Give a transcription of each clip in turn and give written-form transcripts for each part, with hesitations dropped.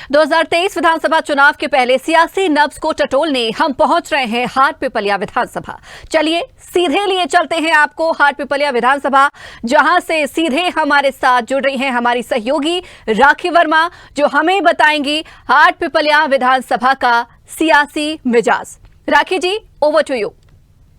2023 विधानसभा चुनाव के पहले सियासी नब्ज को टटोलने हम पहुंच रहे हैं हाट पिपलिया विधानसभा। चलिए सीधे लिए चलते हैं आपको हाट पिपलिया विधानसभा, जहां से सीधे हमारे साथ जुड़ रही हैं हमारी सहयोगी राखी वर्मा, जो हमें बताएंगी हाट पिपलिया विधानसभा का सियासी मिजाज। राखी जी, ओवर टू यू।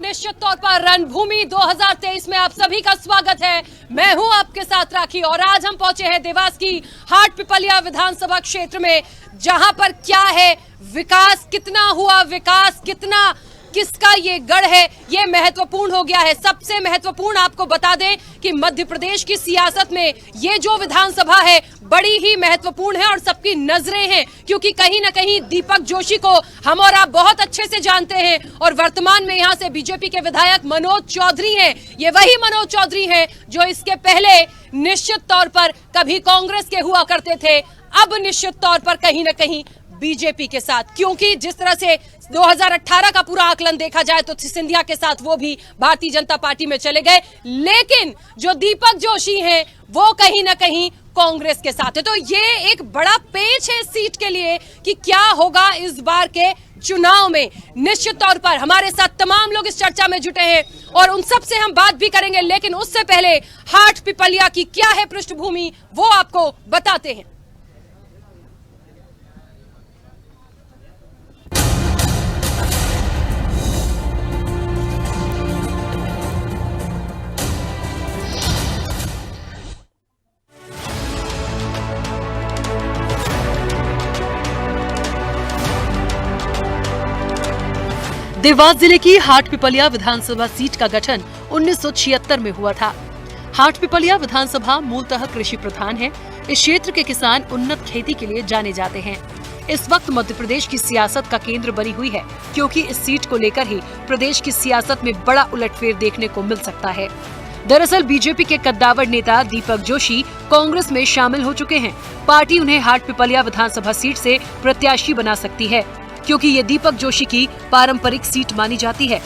निश्चित तौर पर रणभूमि 2023 में आप सभी का स्वागत है। मैं हूं आपके साथ राखी और आज हम पहुंचे हैं देवास की हाट पिपलिया विधानसभा क्षेत्र में, जहां पर क्या है, विकास कितना हुआ, विकास कितना, किसका ये गढ़ है, ये महत्वपूर्ण हो गया है। सबसे महत्वपूर्ण आपको बता दें कि मध्य प्रदेश की सियासत में ये जो विधानसभा है बड़ी ही महत्वपूर्ण है और सबकी नजरें हैं, क्योंकि कहीं ना कहीं दीपक जोशी को हम और आप बहुत अच्छे से जानते हैं और वर्तमान में यहाँ से बीजेपी के विधायक मनोज चौधरी हैं। ये वही मनोज चौधरी हैं जो इसके पहले निश्चित तौर पर कभी कांग्रेस के हुआ करते थे, अब निश्चित तौर पर कहीं ना कहीं बीजेपी के साथ, क्योंकि जिस तरह से 2018 का पूरा आकलन देखा जाए तो सिंधिया के साथ वो भी भारतीय जनता पार्टी में चले गए, लेकिन जो दीपक जोशी हैं वो कहीं ना कहीं कांग्रेस के साथ है। तो ये एक बड़ा पेच है इस सीट के लिए कि क्या होगा इस बार के चुनाव में। निश्चित तौर पर हमारे साथ तमाम लोग इस चर्चा में जुटे हैं और उन सब से हम बात भी करेंगे, लेकिन उससे पहले हाट पिपलिया की क्या है पृष्ठभूमि वो आपको बताते हैं। देवास जिले की हाट पिपलिया विधानसभा सीट का गठन 1976 में हुआ था। हाट पिपलिया विधानसभा मूलतः कृषि प्रधान है। इस क्षेत्र के किसान उन्नत खेती के लिए जाने जाते हैं। इस वक्त मध्य प्रदेश की सियासत का केंद्र बनी हुई है, क्योंकि इस सीट को लेकर ही प्रदेश की सियासत में बड़ा उलटफेर देखने को मिल सकता है। दरअसल बीजेपी के कद्दावर नेता दीपक जोशी कांग्रेस में शामिल हो चुके हैं। पार्टी उन्हें हाट पिपलिया विधानसभा सीट से प्रत्याशी बना सकती है, क्योंकि ये दीपक जोशी की पारंपरिक सीट मानी जाती है।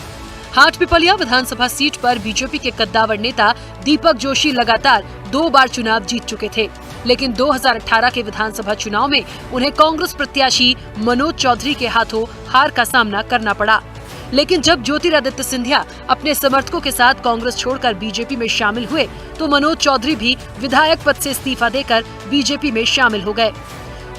हाट पिपलिया विधानसभा सीट पर बीजेपी के कद्दावर नेता दीपक जोशी लगातार 2 बार चुनाव जीत चुके थे, लेकिन 2018 के विधानसभा चुनाव में उन्हें कांग्रेस प्रत्याशी मनोज चौधरी के हाथों हार का सामना करना पड़ा। लेकिन जब ज्योतिरादित्य सिंधिया अपने समर्थकों के साथ कांग्रेस छोड़कर बीजेपी में शामिल हुए, तो मनोज चौधरी भी विधायक पद से इस्तीफा देकर बीजेपी में शामिल हो गए।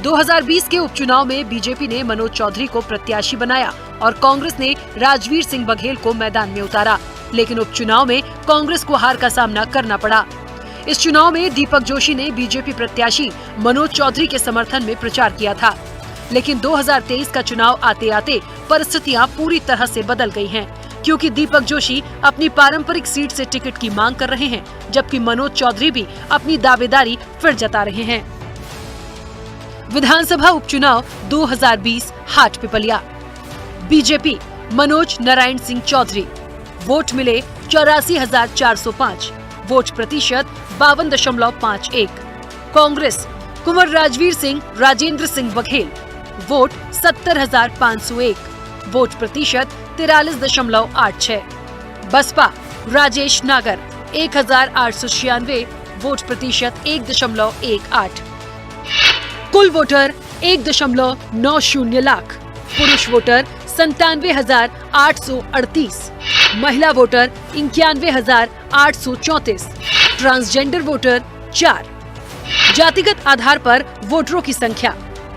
2020 के उपचुनाव में बीजेपी ने मनोज चौधरी को प्रत्याशी बनाया और कांग्रेस ने राजवीर सिंह बघेल को मैदान में उतारा, लेकिन उपचुनाव में कांग्रेस को हार का सामना करना पड़ा। इस चुनाव में दीपक जोशी ने बीजेपी प्रत्याशी मनोज चौधरी के समर्थन में प्रचार किया था, लेकिन 2023 का चुनाव आते आते परिस्थितियां पूरी तरह से बदल गई हैं, क्योंकि दीपक जोशी अपनी पारंपरिक सीट से टिकट की मांग कर रहे हैं, जबकि मनोज चौधरी भी अपनी दावेदारी फिर जता रहे हैं। विधानसभा उपचुनाव 2020 हाट पिपलिया। बीजेपी मनोज नारायण सिंह चौधरी, वोट मिले 84,405, वोट प्रतिशत 52.51। कांग्रेस कुंवर राजवीर सिंह राजेंद्र सिंह बघेल, वोट 70,501, वोट प्रतिशत 43.86। बसपा राजेश नागर 1,896, वोट प्रतिशत 1.18। कुल वोटर 1.90 लाख, पुरुष वोटर 97,838, महिला वोटर 91,834, ट्रांसजेंडर वोटर 4। जातिगत आधार पर वोटरों की संख्या: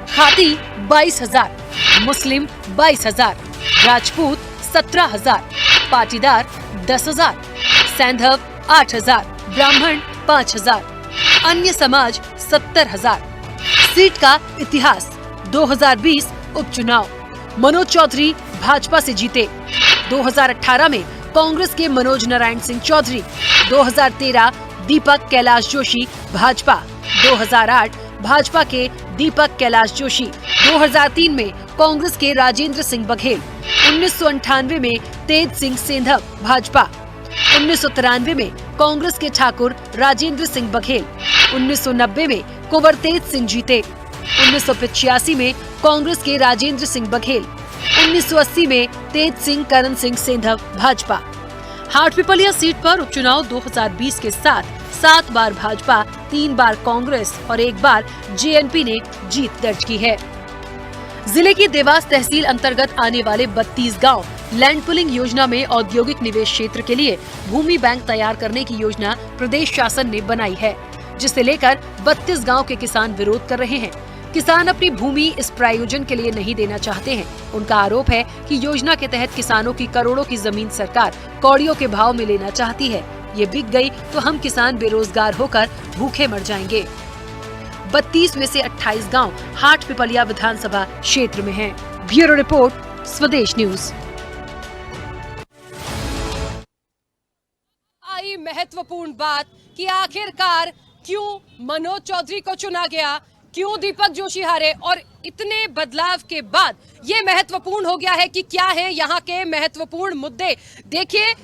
खाती 22,000, मुस्लिम 22,000, राजपूत 17,000, पाटीदार 10,000, सैंधव 8,000, ब्राह्मण 5,000, अन्य समाज 70,000। सीट का इतिहास: 2020 उपचुनाव मनोज चौधरी भाजपा से जीते। 2018 में कांग्रेस के मनोज नारायण सिंह चौधरी। 2013 दीपक कैलाश जोशी भाजपा। 2008 भाजपा के दीपक कैलाश जोशी। 2003 में कांग्रेस के राजेंद्र सिंह बघेल। 1998 में तेज सिंह सेंधव भाजपा। 1993 में कांग्रेस के ठाकुर राजेंद्र सिंह बघेल। 1990 में कुंवर तेज सिंह जीते। 1985 में कांग्रेस के राजेंद्र सिंह बघेल। 1980 में तेज सिंह करण सिंह सेंधव भाजपा। हाट पिपलिया सीट पर उपचुनाव 2020 के साथ 7 बार भाजपा, 3 बार कांग्रेस और 1 बार जेएनपी ने जीत दर्ज की है। जिले की देवास तहसील अंतर्गत आने वाले 32 गांव लैंड पुलिंग योजना में औद्योगिक निवेश क्षेत्र के लिए भूमि बैंक तैयार करने की योजना प्रदेश शासन ने बनाई है, जिसे लेकर 32 गांव के किसान विरोध कर रहे हैं। किसान अपनी भूमि इस प्रायोजन के लिए नहीं देना चाहते हैं। उनका आरोप है कि योजना के तहत किसानों की करोड़ों की जमीन सरकार कौड़ियों के भाव में लेना चाहती है। ये बिक गई तो हम किसान बेरोजगार होकर भूखे मर जाएंगे। 32 में से 28 गांव हाट पिपलिया विधानसभा क्षेत्र में हैं। ब्यूरो रिपोर्ट, स्वदेश न्यूज। आई महत्वपूर्ण बात कि आखिरकार क्यों मनोज चौधरी को चुना गया, क्यों दीपक जोशी हारे, और इतने बदलाव के बाद ये महत्वपूर्ण हो गया है कि क्या है यहाँ के महत्वपूर्ण मुद्दे। देखिए,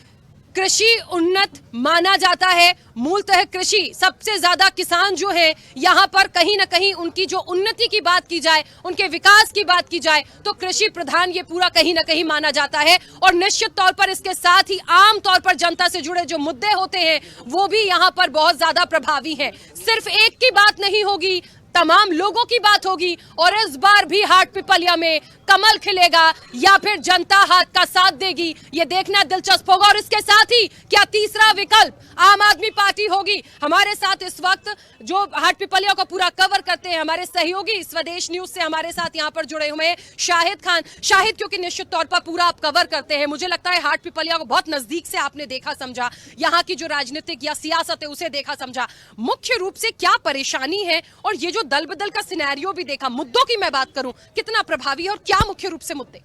कृषि उन्नत माना जाता है, मूलतः कृषि सबसे ज्यादा किसान जो है यहाँ पर कहीं ना कहीं उनकी जो उन्नति की बात की जाए, उनके विकास की बात की जाए तो कृषि प्रधान ये पूरा कहीं ना कहीं माना जाता है। और निश्चित तौर पर इसके साथ ही आम तौर पर जनता से जुड़े जो मुद्दे होते हैं वो भी यहाँ पर बहुत ज्यादा प्रभावी हैं। सिर्फ एक की बात नहीं होगी, तमाम लोगों की बात होगी। और इस बार भी हाट पिपलिया में कमल खिलेगा या फिर जनता हाथ का साथ देगी, ये देखना दिलचस्प होगा। और इसके साथ ही क्या तीसरा विकल्प आम आदमी पार्टी होगी। हमारे साथ इस वक्त जो हाट पिपलिया को पूरा कवर करते हैं हमारे सहयोगी स्वदेश न्यूज से हमारे साथ यहाँ पर जुड़े हुए हैं शाहिद खान। शाहिद, क्योंकि निश्चित तौर पर पूरा आप कवर करते हैं, मुझे लगता है हाट पिपलिया को बहुत नजदीक से आपने देखा समझा, यहाँ की जो राजनीतिक या सियासत है उसे देखा समझा। मुख्य रूप से क्या परेशानी है और ये जो दल बदल का सिनेरियो भी देखा, मुद्दों की मैं बात करूं, कितना प्रभावी और क्या मुख्य रूप से मुद्दे?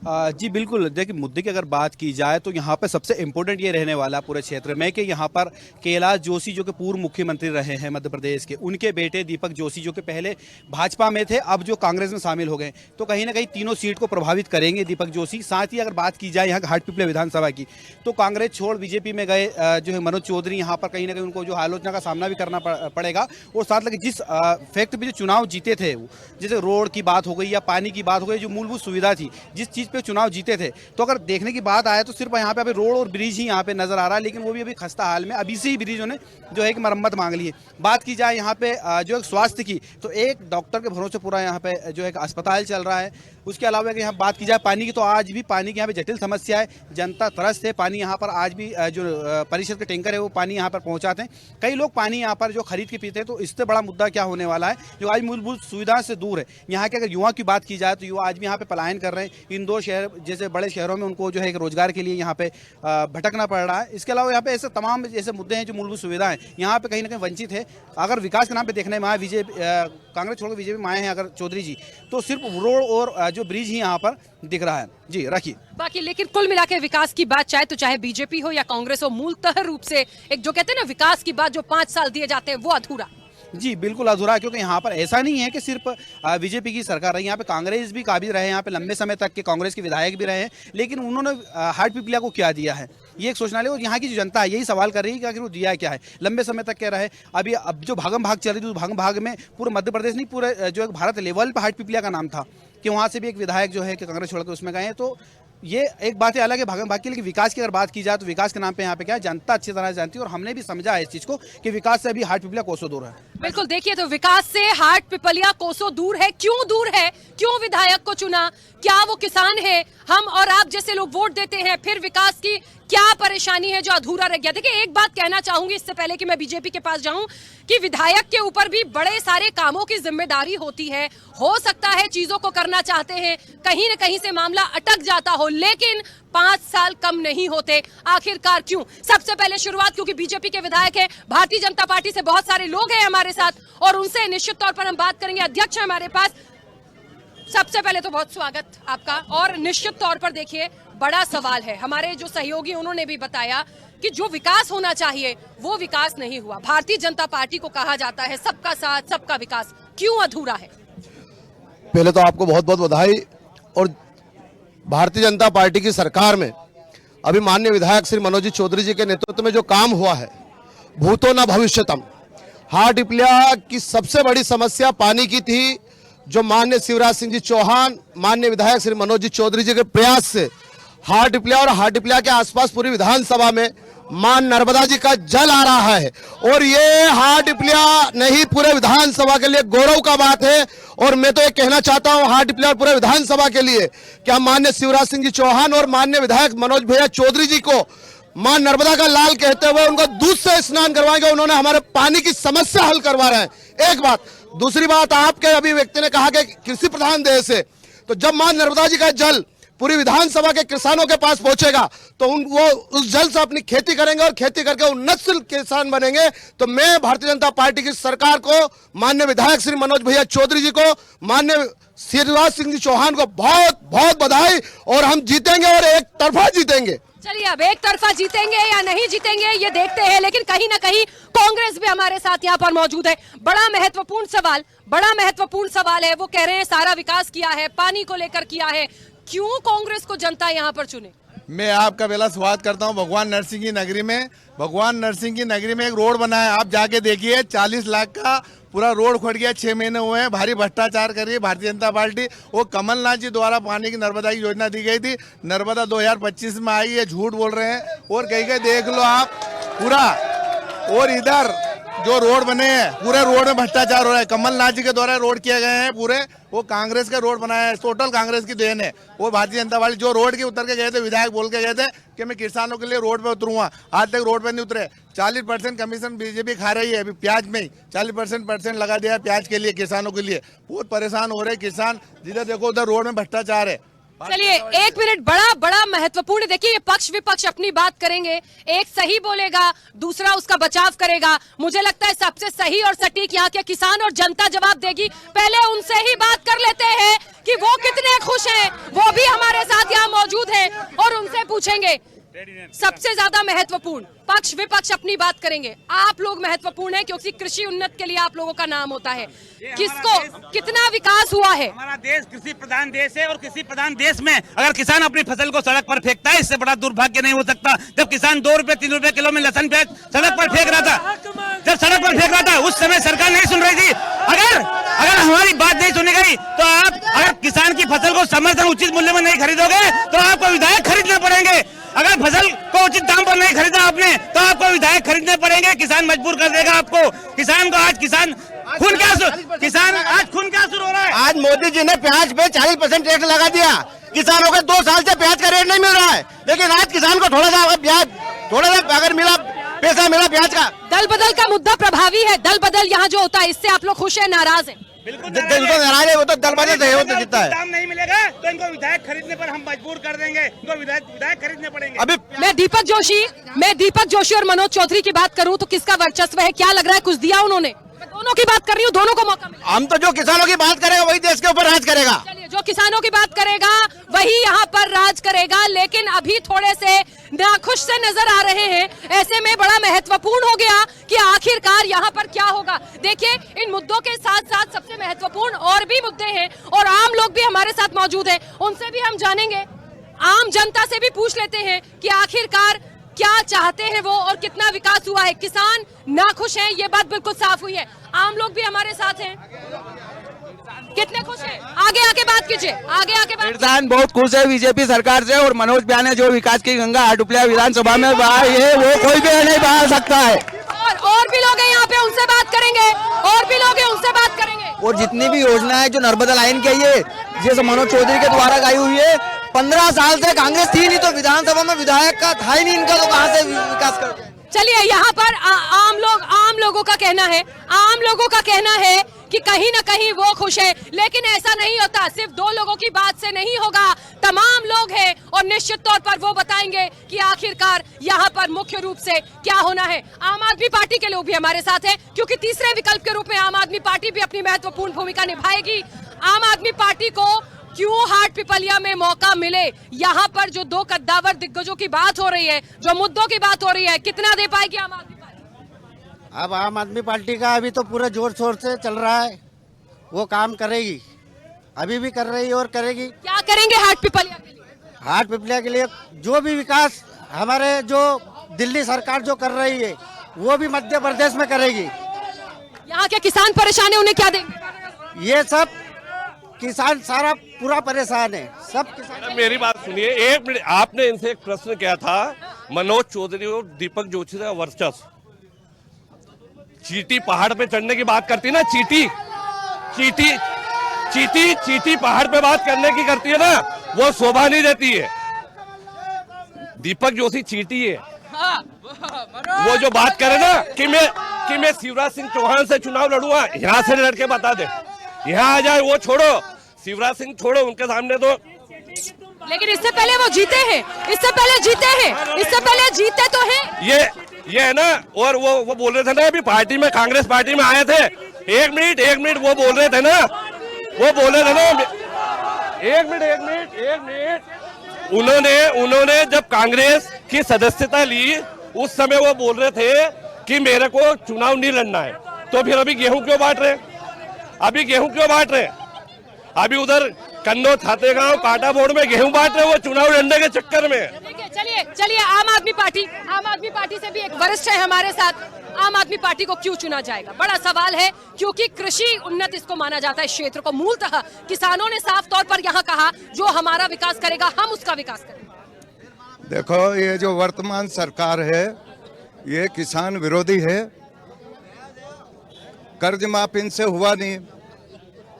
जी बिल्कुल, देखिए मुद्दे की अगर बात की जाए तो यहाँ पर सबसे इम्पोर्टेंट ये रहने वाला पूरे क्षेत्र में कि यहाँ पर कैलाश जोशी जो कि पूर्व मुख्यमंत्री रहे हैं मध्य प्रदेश के, उनके बेटे दीपक जोशी जो कि पहले भाजपा में थे, अब जो कांग्रेस में शामिल हो गए, तो कहीं ना कहीं तीनों सीट को प्रभावित करेंगे दीपक जोशी। साथ ही अगर बात की जाए यहाँ हाट पिपलिया विधानसभा की, तो कांग्रेस छोड़ बीजेपी में गए जो है मनोज चौधरी, यहाँ पर कहीं ना कहीं उनको जो आलोचना का सामना भी करना पड़ेगा। और साथ लगे जिस फैक्ट पे जो चुनाव जीते थे, जैसे रोड की बात हो गई या पानी की बात हो गई, जो मूलभूत सुविधा थी, जिस चीज़ पे चुनाव जीते थे, तो अगर देखने की बात आए तो सिर्फ यहाँ पे अभी रोड और ब्रिज ही यहाँ पे नजर आ रहा है, लेकिन वो भी अभी खस्ता हाल में। अभी से ही ब्रिजों ने जो है कि मरम्मत मांग ली है। बात की जाए यहाँ पे जो एक स्वास्थ्य की, तो एक डॉक्टर के भरोसे पूरा यहाँ पे जो एक अस्पताल चल रहा है। उसके अलावा अगर यहाँ बात की जाए पानी की, तो आज भी पानी की यहाँ पे जटिल समस्या है, जनता तरस है पानी यहाँ पर। आज भी जो परिषद के टैंकर है वो पानी यहाँ पर पहुँचाते हैं, कई लोग पानी यहाँ पर जो खरीद के पीते हैं। तो इससे बड़ा मुद्दा क्या होने वाला है, जो आज मूलभूत सुविधा से दूर है। यहाँ के अगर युवा की बात की जाए तो युवा आज भी यहाँ पे पलायन कर रहे हैं, इंदौर शहर जैसे बड़े शहरों में उनको जो है रोजगार के लिए यहाँ पे भटकना पड़ रहा है। इसके अलावा यहाँ पे ऐसे तमाम ऐसे मुद्दे हैं जो मूलभूत सुविधाएं यहाँ पे कहीं ना कहीं वंचित है। अगर विकास के नाम पे देखने में आए, कांग्रेस छोड़कर बीजेपी में आए हैं अगर चौधरी जी, तो सिर्फ रोड और जो ब्रिज ही यहाँ पर दिख रहा है। जी रखिए बाकी, लेकिन कुल मिला के विकास की बात चाहे बीजेपी हो या कांग्रेस हो, मूलतः रूप से एक जो कहते हैं ना विकास की बात, जो 5 साल दिए जाते हैं वो अधूरा। जी बिल्कुल अधूरा, क्योंकि यहाँ पर ऐसा नहीं है कि सिर्फ बीजेपी की सरकार रही, यहाँ पे कांग्रेस भी काबिज रहे, यहाँ पे लंबे समय तक के कांग्रेस के विधायक भी रहे हैं, लेकिन उन्होंने हाट पिपलिया को क्या दिया है ये एक सोचना ले। और यहाँ की जो जनता है यही सवाल कर रही है कि आखिर वो दिया क्या है, लंबे समय तक क्या रहे। अब जो भागम भाग चल रही थी, भागम भाग में पूरे मध्य प्रदेश नहीं, पूरे जो एक भारत लेवल पर हाट पिपलिया का नाम था कि वहाँ से भी एक विधायक जो है कि कांग्रेस छोड़कर उसमें गए हैं। तो ये एक बात है अलग है भागम भाग की, लेकिन विकास की अगर बात की जाए तो विकास के नाम पे यहाँ पे क्या है, जनता अच्छी तरह जानती है। और हमने भी समझा है इस चीज को कि विकास से अभी हाट पिपलिया कोसों दूर है। बिल्कुल, देखिए तो विकास से हाट पिपलिया कोसों दूर है। क्यों दूर है, क्यों विधायक को चुना, क्या वो किसान है, हम और आप जैसे लोग वोट देते हैं, फिर विकास की क्या परेशानी है जो अधूरा रह गया। देखिए एक बात कहना चाहूंगी इससे पहले कि मैं बीजेपी के पास जाऊं, कि विधायक के ऊपर भी बड़े सारे कामों की जिम्मेदारी होती है। हो सकता है चीजों को करना चाहते हैं, कहीं न कहीं से मामला अटक जाता हो, लेकिन 5 साल कम नहीं होते। आखिरकार क्यों? सबसे पहले शुरुआत, क्योंकि बीजेपी के विधायक है, भारतीय जनता पार्टी से बहुत सारे लोग हैं हमारे साथ और उनसे निश्चित तौर पर हम बात करेंगे। अध्यक्ष है हमारे पास, सबसे पहले तो बहुत स्वागत आपका। और निश्चित तौर पर देखिए बड़ा सवाल है, हमारे जो सहयोगी उन्होंने भी बताया कि जो विकास होना चाहिए वो विकास नहीं हुआ। भारतीय जनता पार्टी को कहा जाता है सबका साथ सबका विकास, क्यों अधूरा है? पहले तो आपको बहुत बहुत बधाई। और भारतीय जनता पार्टी की सरकार में अभी माननीय विधायक श्री मनोज चौधरी जी के नेतृत्व में जो काम हुआ है, भूतो न भविष्यतम। हाट पिपलिया की सबसे बड़ी समस्या पानी की थी, जो माननीय शिवराज सिंह जी चौहान, माननीय विधायक श्री मनोज चौधरी जी के प्रयास से हाट पिपलिया और हाट पिपलिया के आसपास पूरी विधानसभा में मां नर्मदा जी का जल आ रहा है और ये हाटपिपलिया नहीं पूरे विधानसभा के लिए गौरव का बात है। और मैं तो ये कहना चाहता हूं हाटपिपलिया पूरे विधानसभा के लिए कि हम माननीय शिवराज सिंह जी चौहान और माननीय विधायक मनोज भैया चौधरी जी को मां नर्मदा का लाल कहते हुए उनको दूध से स्नान करवाएंगे। उन्होंने हमारे पानी की समस्या हल करवा रहे हैं, एक बात। दूसरी बात, आपके अभी व्यक्ति ने कहा कि कृषि प्रधान देश है, तो जब मां नर्मदा जी का जल पूरी विधानसभा के किसानों के पास पहुंचेगा तो वो उस जल से अपनी खेती करेंगे और खेती करके उन्नतशील किसान बनेंगे। तो मैं भारतीय जनता पार्टी की सरकार को, माननीय विधायक श्री मनोज भैया चौधरी जी को, माननीय शिवराज सिंह जी चौहान को बहुत बहुत बधाई। और हम जीतेंगे और एक तरफा जीतेंगे। चलिए अब एक तरफा जीतेंगे या नहीं जीतेंगे ये देखते हैं, लेकिन कहीं ना कहीं कांग्रेस भी हमारे साथ यहाँ पर मौजूद है। बड़ा महत्वपूर्ण सवाल है। वो कह रहे हैं सारा विकास किया है, पानी को लेकर किया है, क्यों कांग्रेस को जनता यहाँ पर चुने? मैं आपका पहला स्वागत करता हूँ भगवान नरसिंह की नगरी में। भगवान नरसिंह की नगरी में एक रोड बना है, आप जाके देखिए। 40 लाख का पूरा रोड खुद गया, 6 महीने हुए हैं। भारी भ्रष्टाचार कर रही है भारतीय जनता पार्टी। वो कमलनाथ जी द्वारा पानी की नर्मदा की योजना दी गई थी, नर्मदा 2025 में आई है, झूठ बोल रहे हैं। और कहीं देख लो आप पूरा। और इधर जो रोड बने हैं पूरे रोड में भ्रष्टाचार हो रहा है, कमलनाथ जी के द्वारा रोड किए गए हैं पूरे। वो कांग्रेस का रोड बनाया है, टोटल कांग्रेस की देन है। वो भारतीय जनता पार्टी जो रोड के उतर के गए थे, विधायक बोल के गए थे कि मैं किसानों के लिए रोड पे उतरूंगा, आज तक रोड पे नहीं उतरे। 40% कमीशन बीजेपी खा रही है अभी प्याज में ही, 40% लगा दिया है प्याज के लिए, किसानों के लिए। बहुत परेशान हो रहे किसान, जिधर देखो उधर रोड में भ्रष्टाचार है। चलिए एक मिनट, बड़ा महत्वपूर्ण। देखिए ये पक्ष विपक्ष अपनी बात करेंगे, एक सही बोलेगा, दूसरा उसका बचाव करेगा। मुझे लगता है सबसे सही और सटीक यहाँ के किसान और जनता जवाब देगी। पहले उनसे ही बात कर लेते हैं कि वो कितने खुश हैं। वो भी हमारे साथ यहाँ मौजूद है और उनसे पूछेंगे। सबसे ज्यादा महत्वपूर्ण, पक्ष विपक्ष अपनी बात करेंगे, आप लोग महत्वपूर्ण है क्योंकि कृषि उन्नत के लिए आप लोगों का नाम होता है। किसको कितना विकास हुआ है? हमारा देश कृषि प्रधान देश है और कृषि प्रधान देश में अगर किसान अपनी फसल को सड़क पर फेंकता है, इससे बड़ा दुर्भाग्य नहीं हो सकता। जब किसान 2 रुपए 3 रुपए किलो में लहसुन प्याज सड़क पर फेंक रहा था, उस समय सरकार नहीं सुन रही थी। अगर हमारी बात नहीं सुनी गई तो आप अगर किसान की फसल को समर्थन उचित मूल्य में नहीं खरीदोगे तो आपको विधायक खरीदने पड़ेंगे। अगर फसल को उचित दाम पर नहीं खरीदा आपने तो आपको विधायक खरीदने पड़ेंगे। किसान मजबूर कर देगा आपको। किसान को आज खून क्या शुरू हो रहा है। आज मोदी जी ने प्याज पे 40% टैक्स लगा दिया। किसानों को 2 साल से प्याज का रेट नहीं मिल रहा है, लेकिन आज किसान को थोड़ा सा अगर मिला, पैसा मिला प्याज का। दल बदल का मुद्दा प्रभावी है। दल बदल यहाँ जो होता है, इससे आप लोग खुश है, नाराज है? बिल्कुल नाराज है, वो तो दल बदल है, वो तो जीता है। दाम नहीं मिलेगा तो इनको विधायक खरीदने पर हम मजबूर कर देंगे। इनको विधायक खरीदने पड़ेंगे। अभी मैं दीपक जोशी और मनोज चौधरी की बात करूं तो किसका वर्चस्व है? क्या लग रहा है कुछ दिया उन्होंने? मैं दोनों की बात कर रही हूँ, दोनों को मौका मिला। हम तो जो किसानों की बात करेगा वही देश के ऊपर राज करेगा। चलिए, जो किसानों की बात करेगा वही यहाँ पर राज करेगा, लेकिन अभी थोड़े से नाखुश से नजर आ रहे हैं। ऐसे में बड़ा महत्वपूर्ण हो गया कि आखिरकार यहाँ पर क्या होगा। देखिए इन मुद्दों के साथ साथ सबसे महत्वपूर्ण और भी मुद्दे हैं और आम लोग भी हमारे साथ मौजूद हैं, उनसे भी हम जानेंगे। आम जनता से भी पूछ लेते हैं कि आखिरकार क्या चाहते हैं वो और कितना विकास हुआ है। किसान नाखुश हैं, ये बात बिल्कुल साफ हुई है। आम लोग भी हमारे साथ हैं, कितने खुश हैं? आगे आके बात कीजिए, आगे आके बात। किसान बहुत खुश है बीजेपी सरकार से, और मनोज भैया ने जो विकास की गंगा हाटपिपलिया विधानसभा में बहाई है वो कोई भी नहीं बहा सकता है। और भी लोग हैं यहाँ पे, उनसे बात करेंगे। और भी लोग हैं, उनसे बात करेंगे। और जितनी भी योजना है जो नर्मदा लाइन की है, जैसे मनोज चौधरी के द्वारा गाई हुई है, 15 साल से कांग्रेस थी नहीं तो विधानसभा में विधायक का था ही नहीं इनका, तो कहाँ से विकास कर। चलिए यहाँ पर आम लोगों का कहना है कि कहीं ना कहीं वो खुश है, लेकिन ऐसा नहीं होता। सिर्फ 2 लोगों की बात से नहीं होगा, तमाम लोग हैं और निश्चित तौर पर वो बताएंगे कि आखिरकार यहाँ पर मुख्य रूप से क्या होना है। आम आदमी पार्टी के लोग भी हमारे साथ हैं, क्योंकि तीसरे विकल्प के रूप में आम आदमी पार्टी भी अपनी महत्वपूर्ण भूमिका निभाएगी। आम आदमी पार्टी को क्यों हाटपिपलिया में मौका मिले? यहाँ पर जो 2 कद्दावर दिग्गजों की बात हो रही है, जो मुद्दों की बात हो रही है, कितना दे पाएगी आम आदमी पार्टी? अब आम आदमी पार्टी का अभी तो पूरा जोर शोर से चल रहा है, वो काम करेगी, अभी भी कर रही है और करेगी। क्या करेंगे हाटपिपलिया के लिए? हाटपिपलिया के लिए जो भी विकास हमारे जो दिल्ली सरकार जो कर रही है वो भी मध्य प्रदेश में करेगी। यहाँ के किसान परेशान है, उन्हें क्या देंगे? ये सब किसान सारा पूरा परेशान है, सब किसान। मेरी बात सुनिए एक मिनट। आपने इनसे एक प्रश्न किया था मनोज चौधरी और दीपक जोशी का वर्चस्व। चीटी पहाड़ पे चढ़ने की बात करती है ना, चीटी चीटी चीटी चीटी पहाड़ पे बात करने की करती है ना, वो शोभा नहीं देती है। दीपक जोशी चीटी है। वो जो बात करे ना कि मैं शिवराज सिंह चौहान से चुनाव लड़ूंगा, यहाँ से लड़के बता दे, यहाँ आ जाए। वो छोड़ो, शिवराज सिंह छोड़ो, उनके सामने तो। लेकिन इससे पहले वो जीते हैं, इससे पहले जीते तो हैं। ये है ना। और वो बोल रहे थे ना अभी पार्टी में, कांग्रेस पार्टी में आए थे। एक मिनट वो बोल रहे थे ना, एक मिनट उन्होंने जब कांग्रेस की सदस्यता ली, उस समय वो बोल रहे थे कि मेरे को चुनाव नहीं लड़ना है। तो फिर अभी गेहूं क्यों बांट रहे? अभी उधर कन्नौज, खातेगांव, काटा बोर्ड में गेहूं बांट रहे, वो चुनाव लड़ने के चक्कर में। चलिए आम आदमी पार्टी से भी एक वरिष्ठ है हमारे साथ। आम आदमी पार्टी को क्यों चुना जाएगा? बड़ा सवाल है, क्योंकि कृषि उन्नत इसको माना जाता है क्षेत्र को। मूलतः किसानों ने साफ तौर पर यहाँ कहा, जो हमारा विकास करेगा हम उसका विकास करेंगे। देखो, ये जो वर्तमान सरकार है ये किसान विरोधी है। कर्ज माफ इनसे हुआ नहीं,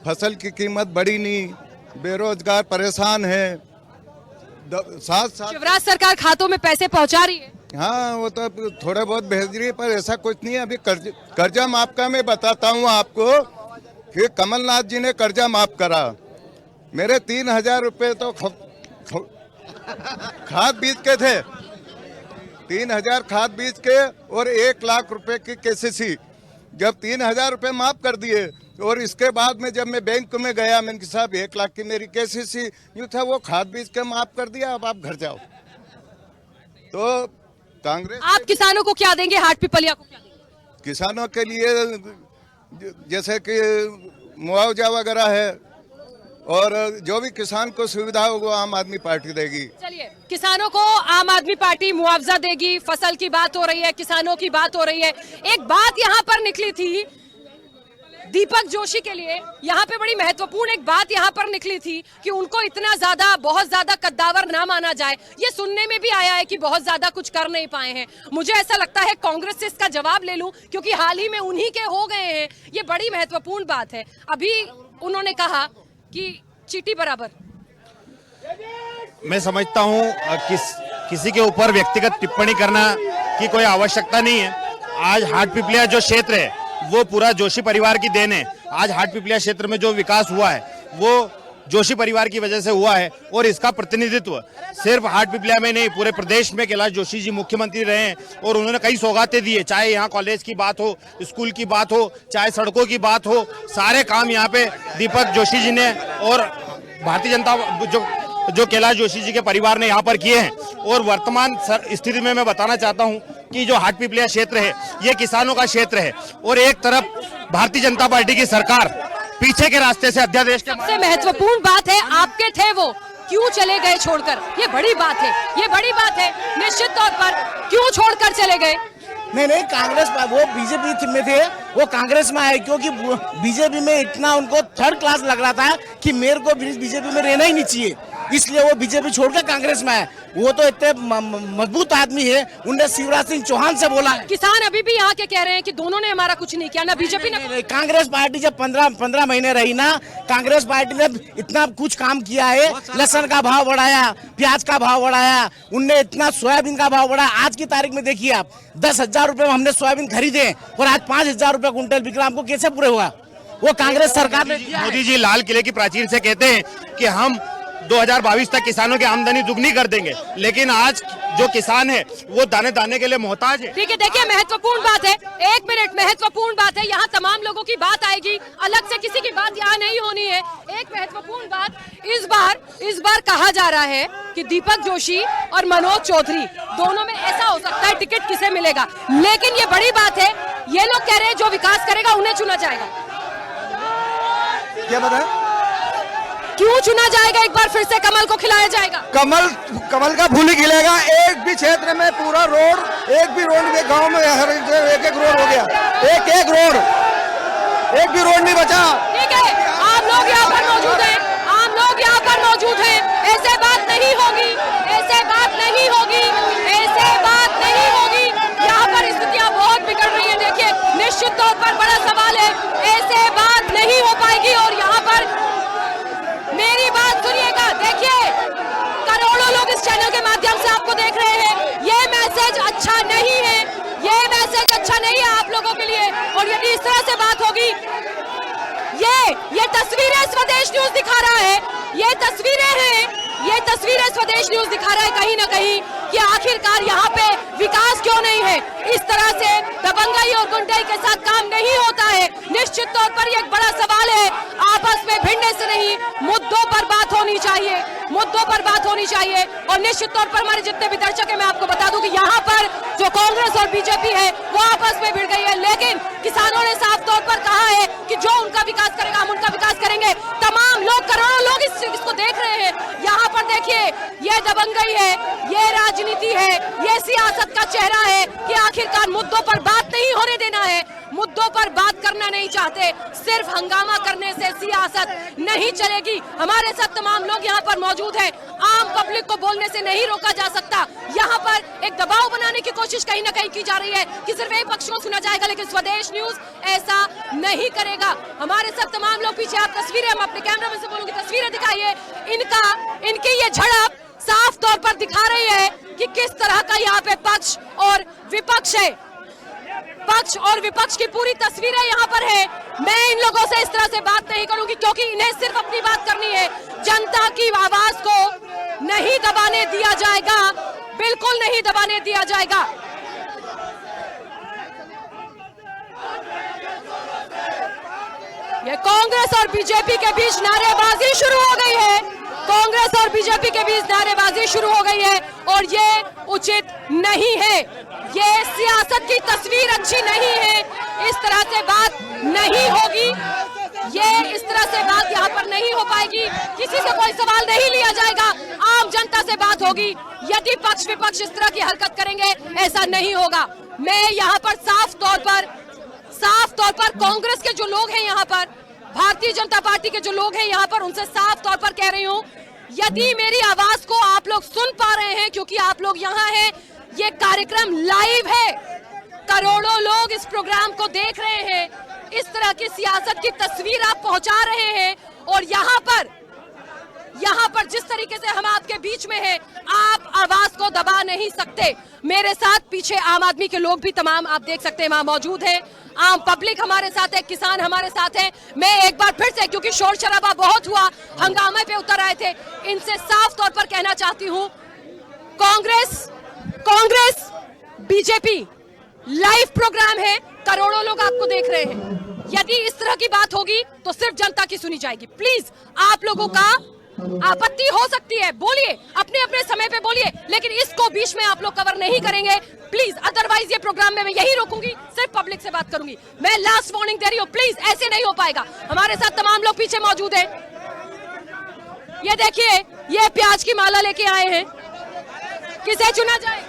फसल की कीमत बढ़ी नहीं, बेरोजगार परेशान है। साथ शिवराज सरकार खातों में पैसे पहुंचा रही है। हाँ, वो तो थोड़े बहुत भेज रही है, पर ऐसा कुछ नहीं है। अभी कर्जा माफ का मैं बताता हूँ आपको कि कमलनाथ जी ने कर्जा माफ करा। मेरे 3,000 रुपये तो खाद बीज के थे, 3,000 खाद बीज के, और 1 लाख रुपए की केसीसी। जब 3,000 रुपये माफ कर दिए, और इसके बाद में जब मैं बैंक में गया, मैंने कहा साहब 1 लाख की मेरी केसीसी यूँ था, वो खाद बीज के माफ कर दिया, अब आप घर जाओ। तो कांग्रेस, आप किसानों को क्या देंगे? हाट पिपलिया को क्या देंगे? किसानों के लिए जैसे कि मुआवजा वगैरह है, और जो भी किसान को सुविधा हो वो आम आदमी पार्टी देगी। चलिए, किसानों को आम आदमी पार्टी मुआवजा देगी, फसल की बात हो रही है, किसानों की बात हो रही है। एक बात यहाँ पर निकली थी दीपक जोशी के लिए, यहाँ पे बड़ी महत्वपूर्ण एक बात यहाँ पर निकली थी कि उनको इतना ज्यादा, बहुत ज्यादा कद्दावर ना माना जाए। ये सुनने में भी आया है कि बहुत ज्यादा कुछ कर नहीं पाए हैं। मुझे ऐसा लगता है कांग्रेस से इसका जवाब ले लूं, क्योंकि हाल ही में उन्हीं के हो गए हैं। ये बड़ी महत्वपूर्ण बात है। अभी उन्होंने कहा कि चीटी बराबर। मैं समझता हूँ किसी के ऊपर व्यक्तिगत टिप्पणी करना की कोई आवश्यकता नहीं है। आज हाट पिपलिया जो क्षेत्र है वो पूरा जोशी परिवार की देन है। आज हाट पिपलिया क्षेत्र में जो विकास हुआ है वो जोशी परिवार की वजह से हुआ है, और इसका प्रतिनिधित्व सिर्फ हाट पिपलिया में नहीं, पूरे प्रदेश में कैलाश जोशी जी मुख्यमंत्री रहे हैं, और उन्होंने कई सौगातें दी है। चाहे यहाँ कॉलेज की बात हो, स्कूल की बात हो, चाहे सड़कों की बात हो, सारे काम यहाँ पे दीपक जोशी जी ने और भारतीय जनता जो कैलाश जोशी जी के परिवार ने यहाँ पर किए हैं। और वर्तमान स्थिति में मैं बताना चाहता हूँ कि जो हाट पिपलिया क्षेत्र है ये किसानों का क्षेत्र है, और एक तरफ भारतीय जनता पार्टी की सरकार पीछे के रास्ते से अध्यादेश के। सबसे महत्वपूर्ण बात है, आपके थे वो क्यों चले गए छोड़कर? ये बड़ी बात है, ये बड़ी बात है। निश्चित तौर पर क्यों छोड़कर चले गए? नहीं, कांग्रेस, वो बीजेपी में थे, वो कांग्रेस में आए, क्योंकि बीजेपी में इतना उनको थर्ड क्लास लग रहा था कि मेरे को बीजेपी में रहना ही नहीं चाहिए, इसलिए वो बीजेपी छोड़कर कांग्रेस में आए। वो तो इतने मजबूत आदमी है, उन्होंने शिवराज सिंह चौहान से बोला है। किसान अभी भी यहाँ के कह रहे हैं कि दोनों ने हमारा कुछ नहीं किया, ना बीजेपी ने। कांग्रेस पार्टी जब 15 महीने रही ना, कांग्रेस पार्टी ने इतना कुछ काम किया है। लहसुन का भाव बढ़ाया, प्याज का भाव बढ़ाया, उनने इतना सोयाबीन का भाव बढ़ाया। आज की तारीख में देखिए आप, 10,000 रुपए में हमने सोयाबीन खरीदे और आज 5,000 रुपए कुंटल बिक रहा, हमको कैसे पूरे हुआ? वो कांग्रेस सरकार ने। मोदी जी लाल किले की प्राचीर से कहते हैं कि हम 2022 तक किसानों की आमदनी दुगनी कर देंगे, लेकिन आज जो किसान है वो दाने दाने के लिए मोहताज है। ठीक है, देखिए महत्वपूर्ण बात है, 1 मिनट, महत्वपूर्ण बात है। यहाँ तमाम लोगों की बात आएगी, अलग से किसी की बात यहाँ नहीं होनी है। एक महत्वपूर्ण बात, इस बार कहा जा रहा है कि दीपक जोशी और मनोज चौधरी दोनों में ऐसा हो सकता है टिकट किसे मिलेगा, लेकिन ये बड़ी बात है, ये लोग कह रहे हैं जो विकास करेगा उन्हें चुना जाएगा। क्या बताए? क्यों चुना जाएगा? एक बार फिर से कमल को खिलाया जाएगा। कमल का फूल ही खिलेगा। एक भी क्षेत्र में पूरा रोड, एक भी रोड में गांव में हर एक रोड हो गया, एक भी रोड नहीं बचा। ठीक है, आप लोग यहाँ पर मौजूद हैं, ऐसे बात नहीं होगी, ऐसे बात नहीं होगी, ऐसे अच्छा नहीं है, ये मैसेज अच्छा नहीं है आप लोगों के लिए। और यदि इस तरह से बात होगी, ये तस्वीरें स्वदेश न्यूज दिखा रहा है, ये तस्वीरें हैं, ये तस्वीरें स्वदेश न्यूज दिखा रहा है कहीं ना कहीं कि आखिरकार यहाँ पे विकास क्यों नहीं है। इस तरह से दबंगाई और गुंडाई के साथ काम नहीं होता है। निश्चित तौर पर ये एक बड़ा सवाल है, आपस में भिड़ने से नहीं, मुद्दों पर बात होनी चाहिए, मुद्दों पर बात होनी चाहिए। और निश्चित तौर पर हमारे जितने भी दर्शक है, मैं आपको बता दूं कि यहाँ पर जो कांग्रेस और बीजेपी है वो आपस में भिड़ गई है, लेकिन किसानों ने साफ तौर पर कहा है कि जो उनका विकास करेगा हम उनका विकास करेंगे। तमाम लोग, करोड़ों लोग इसको देख रहे हैं। यहाँ पर देखिए, ये दबंगई है, ये राजनीति है, ये सियासत का चेहरा है कि आखिरकार मुद्दों पर बात नहीं होने देना है, मुद्दों पर बात करना नहीं चाहते। सिर्फ हंगामा करने से सियासत नहीं चलेगी। हमारे साथ तमाम लोग यहाँ पर मौजूद हैं। आम पब्लिक को बोलने से नहीं रोका जा सकता। यहाँ पर एक दबाव बनाने की कोशिश कहीं ना कहीं की जा रही है कि सिर्फ एक पक्ष को सुना जाएगा, लेकिन स्वदेश न्यूज ऐसा नहीं करेगा। हमारे साथ तमाम लोग पीछे, आप तस्वीरें, हम अपने कैमरामैन से बोलूंगी तस्वीरें दिखाइए। इनकी ये झड़प साफ तौर पर दिखा रही है कि किस तरह का यहाँ पे पक्ष और विपक्ष है। पक्ष और विपक्ष की पूरी तस्वीरें यहाँ पर है। मैं इन लोगों से इस तरह से बात नहीं करूंगी क्योंकि इन्हें सिर्फ अपनी बात करनी है। जनता की आवाज को नहीं दबाने दिया जाएगा, बिल्कुल नहीं दबाने दिया जाएगा। ये कांग्रेस और बीजेपी के बीच नारेबाजी शुरू हो गई है, कांग्रेस और बीजेपी के बीच नारेबाजी शुरू हो गई है और ये उचित नहीं है। ये सियासत की तस्वीर अच्छी नहीं है, इस तरह से बात नहीं होगी, ये इस तरह से बात यहाँ पर नहीं हो पाएगी। किसी से कोई सवाल नहीं लिया जाएगा, आम जनता से बात होगी। यदि पक्ष विपक्ष इस तरह की हरकत करेंगे, ऐसा नहीं होगा। मैं यहाँ पर साफ तौर पर कांग्रेस के जो लोग हैं यहाँ पर, भारतीय जनता पार्टी के जो लोग हैं यहाँ पर, उनसे साफ तौर पर कह रही हूँ, यदि मेरी आवाज को आप लोग सुन पा रहे हैं, क्योंकि आप लोग यहाँ हैं, ये कार्यक्रम लाइव है, करोड़ों लोग इस प्रोग्राम को देख रहे हैं, इस तरह की सियासत की तस्वीर आप पहुंचा रहे हैं और यहाँ पर जिस तरीके से हम आपके बीच में हैं, आप आवाज को दबा नहीं सकते। मेरे साथ पीछे आम आदमी के लोग भी तमाम आप देख सकते हैं वहां मौजूद हैं, आम पब्लिक हमारे साथ है, किसान हमारे साथ है। मैं एक बार फिर से, क्योंकि शोर शराबा बहुत हुआ, हंगामे पे उतर आए थे, इनसे साफ तौर पर कहना चाहती हूँ, कांग्रेस बीजेपी लाइव प्रोग्राम है, करोड़ों लोग आपको देख रहे हैं। यदि इस तरह की बात होगी तो सिर्फ जनता की सुनी जाएगी। प्लीज, आप लोगों का आपत्ति हो सकती है, बोलिए, अपने अपने समय पे बोलिए, लेकिन इसको बीच में आप लोग कवर नहीं करेंगे प्लीज। अदरवाइज ये प्रोग्राम में मैं यही रोकूंगी, सिर्फ पब्लिक से बात करूंगी। मैं लास्ट वार्निंग दे रही हूँ, प्लीज ऐसे नहीं हो पाएगा। हमारे साथ तमाम लोग पीछे मौजूद हैं। ये देखिए, ये प्याज की माला लेके आए हैं, किसे चुना जाए?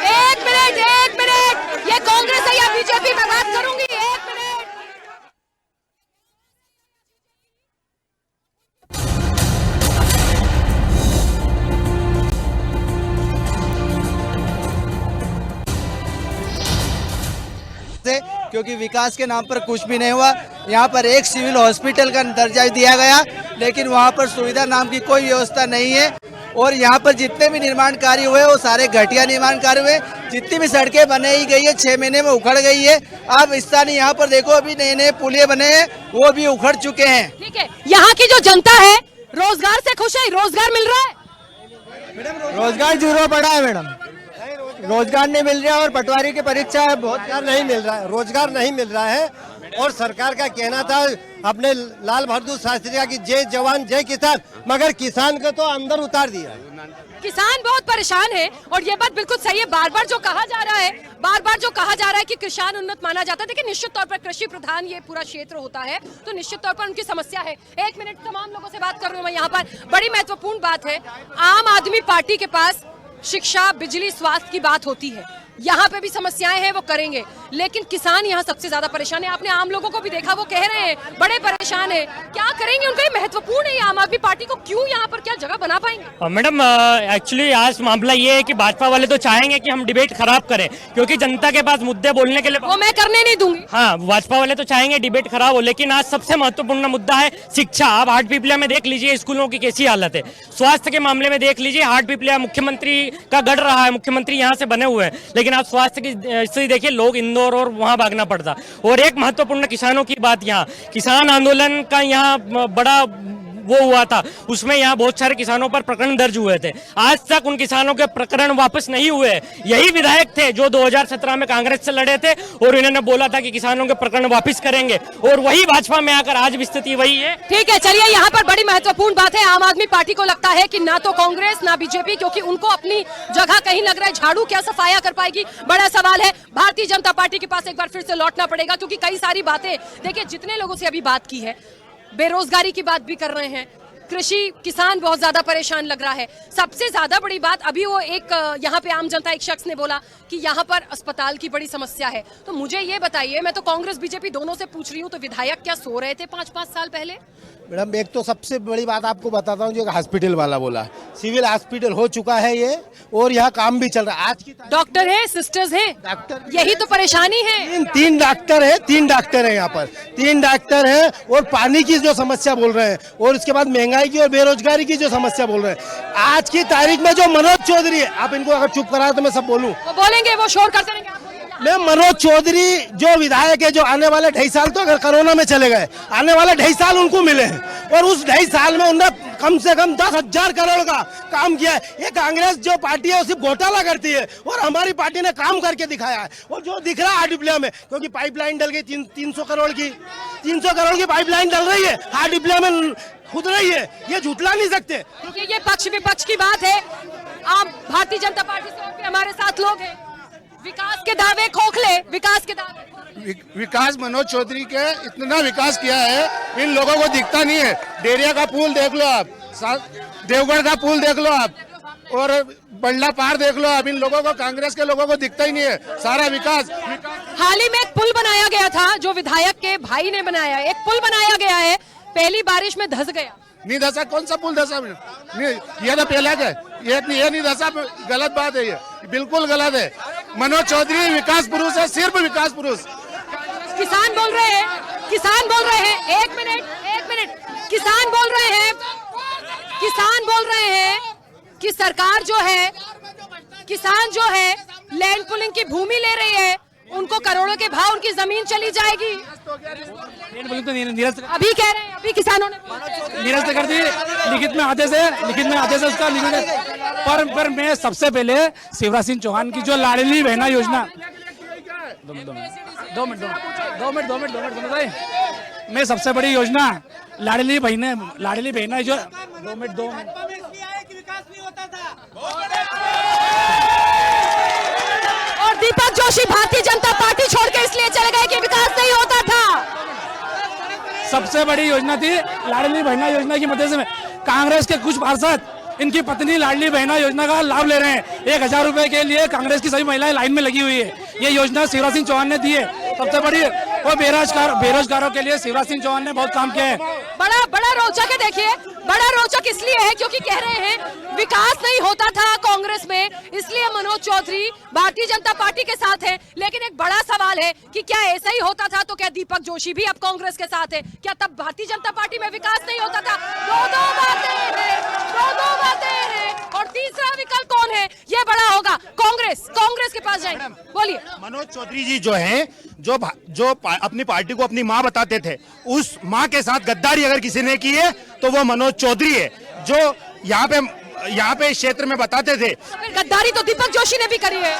एक मिनट, ये कांग्रेस है या बीजेपी, में बात करूंगी, एक मिनट। क्योंकि विकास के नाम पर कुछ भी नहीं हुआ। यहाँ पर एक सिविल हॉस्पिटल का दर्जा दिया गया, लेकिन वहाँ पर सुविधा नाम की कोई व्यवस्था नहीं है। और यहाँ पर जितने भी निर्माण कार्य हुए वो सारे घटिया निर्माण कार्य हुए। जितनी भी सड़कें बनाई गई है 6 महीने में उखड़ गई है। आप स्थानीय यहाँ पर देखो, अभी नए नए पुलिये बने हैं, वो भी उखड़ चुके हैं। ठीक है, यहाँ की जो जनता है रोजगार से खुश है, रोजगार मिल रहा है? रोजगार जीरो पड़ा है मैडम, रोजगार नहीं मिल रहा है। और पटवारी की परीक्षा है, रोजगार नहीं मिल रहा है, रोजगार नहीं मिल रहा है। और सरकार का कहना था अपने लाल बहादुर शास्त्री का कि जय जवान जय किसान, मगर किसान को तो अंदर उतार दिया। किसान बहुत परेशान है और ये बात बिल्कुल सही है। बार बार जो कहा जा रहा है कि किसान उन्नत माना जाता है, देखिए निश्चित तौर पर कृषि प्रधान ये पूरा क्षेत्र होता है, तो निश्चित तौर पर उनकी समस्या है। एक मिनट, तमाम लोगों से बात कर रही हूँ मैं यहाँ पर। बड़ी महत्वपूर्ण बात है, आम आदमी पार्टी के पास शिक्षा, बिजली, स्वास्थ्य की बात होती है, यहाँ पे भी समस्याएं हैं वो करेंगे, लेकिन किसान यहाँ सबसे ज्यादा परेशान है। आपने आम लोगों को भी देखा, वो कह रहे हैं बड़े परेशान है। क्या करेंगे, उनका ये महत्वपूर्ण है आम आदमी पार्टी को क्यों यहाँ पर क्या जगह बना पाएंगे? मैडम एक्चुअली आज मामला ये है कि भाजपा वाले तो चाहेंगे कि हम डिबेट खराब करें, क्योंकि जनता के पास मुद्दे बोलने के लिए वो मैं करने नहीं दूंगी। हाँ, भाजपा वाले तो चाहेंगे डिबेट खराब हो, लेकिन आज सबसे महत्वपूर्ण मुद्दा है शिक्षा। आप हाटपिपलिया में देख लीजिए स्कूलों की कैसी हालत है। स्वास्थ्य के मामले में देख लीजिए, हाटपिपलिया मुख्यमंत्री का गढ़ रहा है, मुख्यमंत्री यहाँ से बने हुए हैं, लेकिन आप स्वास्थ्य की स्थिति देखिए, लोग इंदौर और वहां भागना पड़ता। और एक महत्वपूर्ण किसानों की बात, यहाँ किसान आंदोलन का यहाँ बड़ा वो हुआ था, उसमें यहाँ बहुत सारे किसानों पर प्रकरण दर्ज हुए थे। आज तक उन किसानों के प्रकरण वापस नहीं हुए। यही विधायक थे जो 2017 में कांग्रेस से लड़े थे और इन्होंने बोला था कि किसानों के प्रकरण वापस करेंगे, और वही भाजपा में आकर आज भी स्थिति वही है। ठीक है, चलिए यहाँ पर बड़ी महत्वपूर्ण बात है, आम आदमी पार्टी को लगता है कि ना तो कांग्रेस ना बीजेपी, क्योंकि उनको अपनी जगह कहीं लग रहा है, झाड़ू क्या सफाया कर पाएगी, बड़ा सवाल है। भारतीय जनता पार्टी के पास एक बार फिर से लौटना पड़ेगा, क्योंकि कई सारी बातें देखिए, जितने लोगों से अभी बात की है, बेरोजगारी की बात भी कर रहे हैं, कृषि किसान बहुत ज्यादा परेशान लग रहा है। सबसे ज्यादा बड़ी बात अभी वो एक यहाँ पे आम जनता एक शख्स ने बोला कि यहाँ पर अस्पताल की बड़ी समस्या है। तो मुझे ये बताइए, मैं तो कांग्रेस बीजेपी दोनों से पूछ रही हूँ, तो विधायक क्या सो रहे थे 5-5 साल पहले? मैडम, एक तो सबसे बड़ी बात आपको बताता हूँ, जो हॉस्पिटल वाला बोला, सिविल हॉस्पिटल हो चुका है ये, और यहाँ काम भी चल रहा है। आज की डॉक्टर है, सिस्टर्स हैं, डॉक्टर, यही तो परेशानी है। तीन डॉक्टर है यहाँ पर, 3 डॉक्टर है, और पानी की जो समस्या बोल रहे हैं, और उसके बाद महंगाई की और बेरोजगारी की जो समस्या बोल रहे हैं। आज की तारीख में जो मनोज चौधरी है, आप इनको अगर चुप करा तो मैं सब बोलूं, वो बोलेंगे, वो शोर करते रहेंगे। मैं मनोज चौधरी जो विधायक है, जो आने वाले 2.5 साल तो अगर कोरोना में चले गए, आने वाले 2.5 साल उनको मिले हैं, और उस 2.5 साल में उन्होंने कम से कम 10,000 करोड़ का काम किया है। ये कांग्रेस जो पार्टी है, सिर्फ घोटाला करती है, और हमारी पार्टी ने काम करके दिखाया है। और जो दिख रहा है हाटपिपलिया में, क्योंकि पाइपलाइन डल गई 300 करोड़ की पाइपलाइन डल रही है, हाटपिपलिया में खुद रही है, ये झूठला नहीं सकते। क्योंकि ये पक्ष विपक्ष की बात है। आप भारतीय जनता पार्टी से भी हमारे साथ लोग हैं, विकास के दावे खोखले, विकास के दावे। विकास मनोज चौधरी के इतना विकास किया है, इन लोगों को दिखता नहीं है। डेरिया का पुल देख लो आप, देवगढ़ का पुल देख लो आप, और बंडला पार देख लो आप। इन लोगों को, कांग्रेस के लोगों को दिखता ही नहीं है सारा विकास। हाल ही में एक पुल बनाया गया था, जो विधायक के भाई ने बनाया, एक पुल बनाया गया है, पहली बारिश में धंस गया। नहीं धसा, कौन सा पुल धसा? ये तो पहला है, ये नहीं धसा, गलत बात है, ये बिल्कुल गलत है। मनोज चौधरी विकास पुरुष है, सिर्फ विकास पुरुष। किसान बोल रहे हैं, एक मिनट, किसान बोल रहे हैं कि सरकार जो है, किसान जो है लैंड पुलिंग की भूमि ले रही है, उनको करोड़ों के भाव उनकी जमीन चली जाएगी। अभी कह रहे हैं, अभी किसानों ने निरस्त कर दी लिखित में आदेश है उसका लिखित। पर मैं सबसे पहले शिवराज सिंह चौहान की जो लाडली बहना योजना, 2 मिनट, मैं सबसे बड़ी योजना लाडली बहना जो 2 मिनट और दीपक जोशी भारतीय जनता पार्टी छोड़ के इसलिए चले गए कि विकास नहीं होता था। सबसे बड़ी योजना थी लाडली बहना योजना की मदद से कांग्रेस के कुछ पार्षद इनकी पत्नी लाडली बहना योजना का लाभ ले रहे हैं। 1,000 रुपए के लिए कांग्रेस की सभी महिलाएं लाइन में लगी हुई है। ये योजना शिवराज सिंह चौहान ने दी है सबसे बड़ी, और बेरोजगारों के लिए शिवराज सिंह चौहान ने बहुत काम किया है। बड़ा रोचक है। देखिए, बड़ा रोचक इसलिए है क्योंकि कह रहे हैं विकास नहीं होता था कांग्रेस में, इसलिए मनोज चौधरी भारतीय जनता पार्टी के साथ है। लेकिन एक बड़ा सवाल है कि क्या ऐसा ही होता था तो क्या दीपक जोशी भी अब कांग्रेस के साथ है? क्या तब भारतीय जनता पार्टी में विकास नहीं होता था? दो बातें हैं। और तीसरा विकल्प कौन है? ये बड़ा होगा कांग्रेस के पास जाएंगे। बोलिए। मनोज चौधरी जी जो हैं, जो अपनी पार्टी को अपनी माँ बताते थे, उस माँ के साथ गद्दारी अगर किसी ने की है तो वो मनोज चौधरी है, जो यहाँ पे क्षेत्र में बताते थे। गद्दारी तो दीपक जोशी ने भी करी है।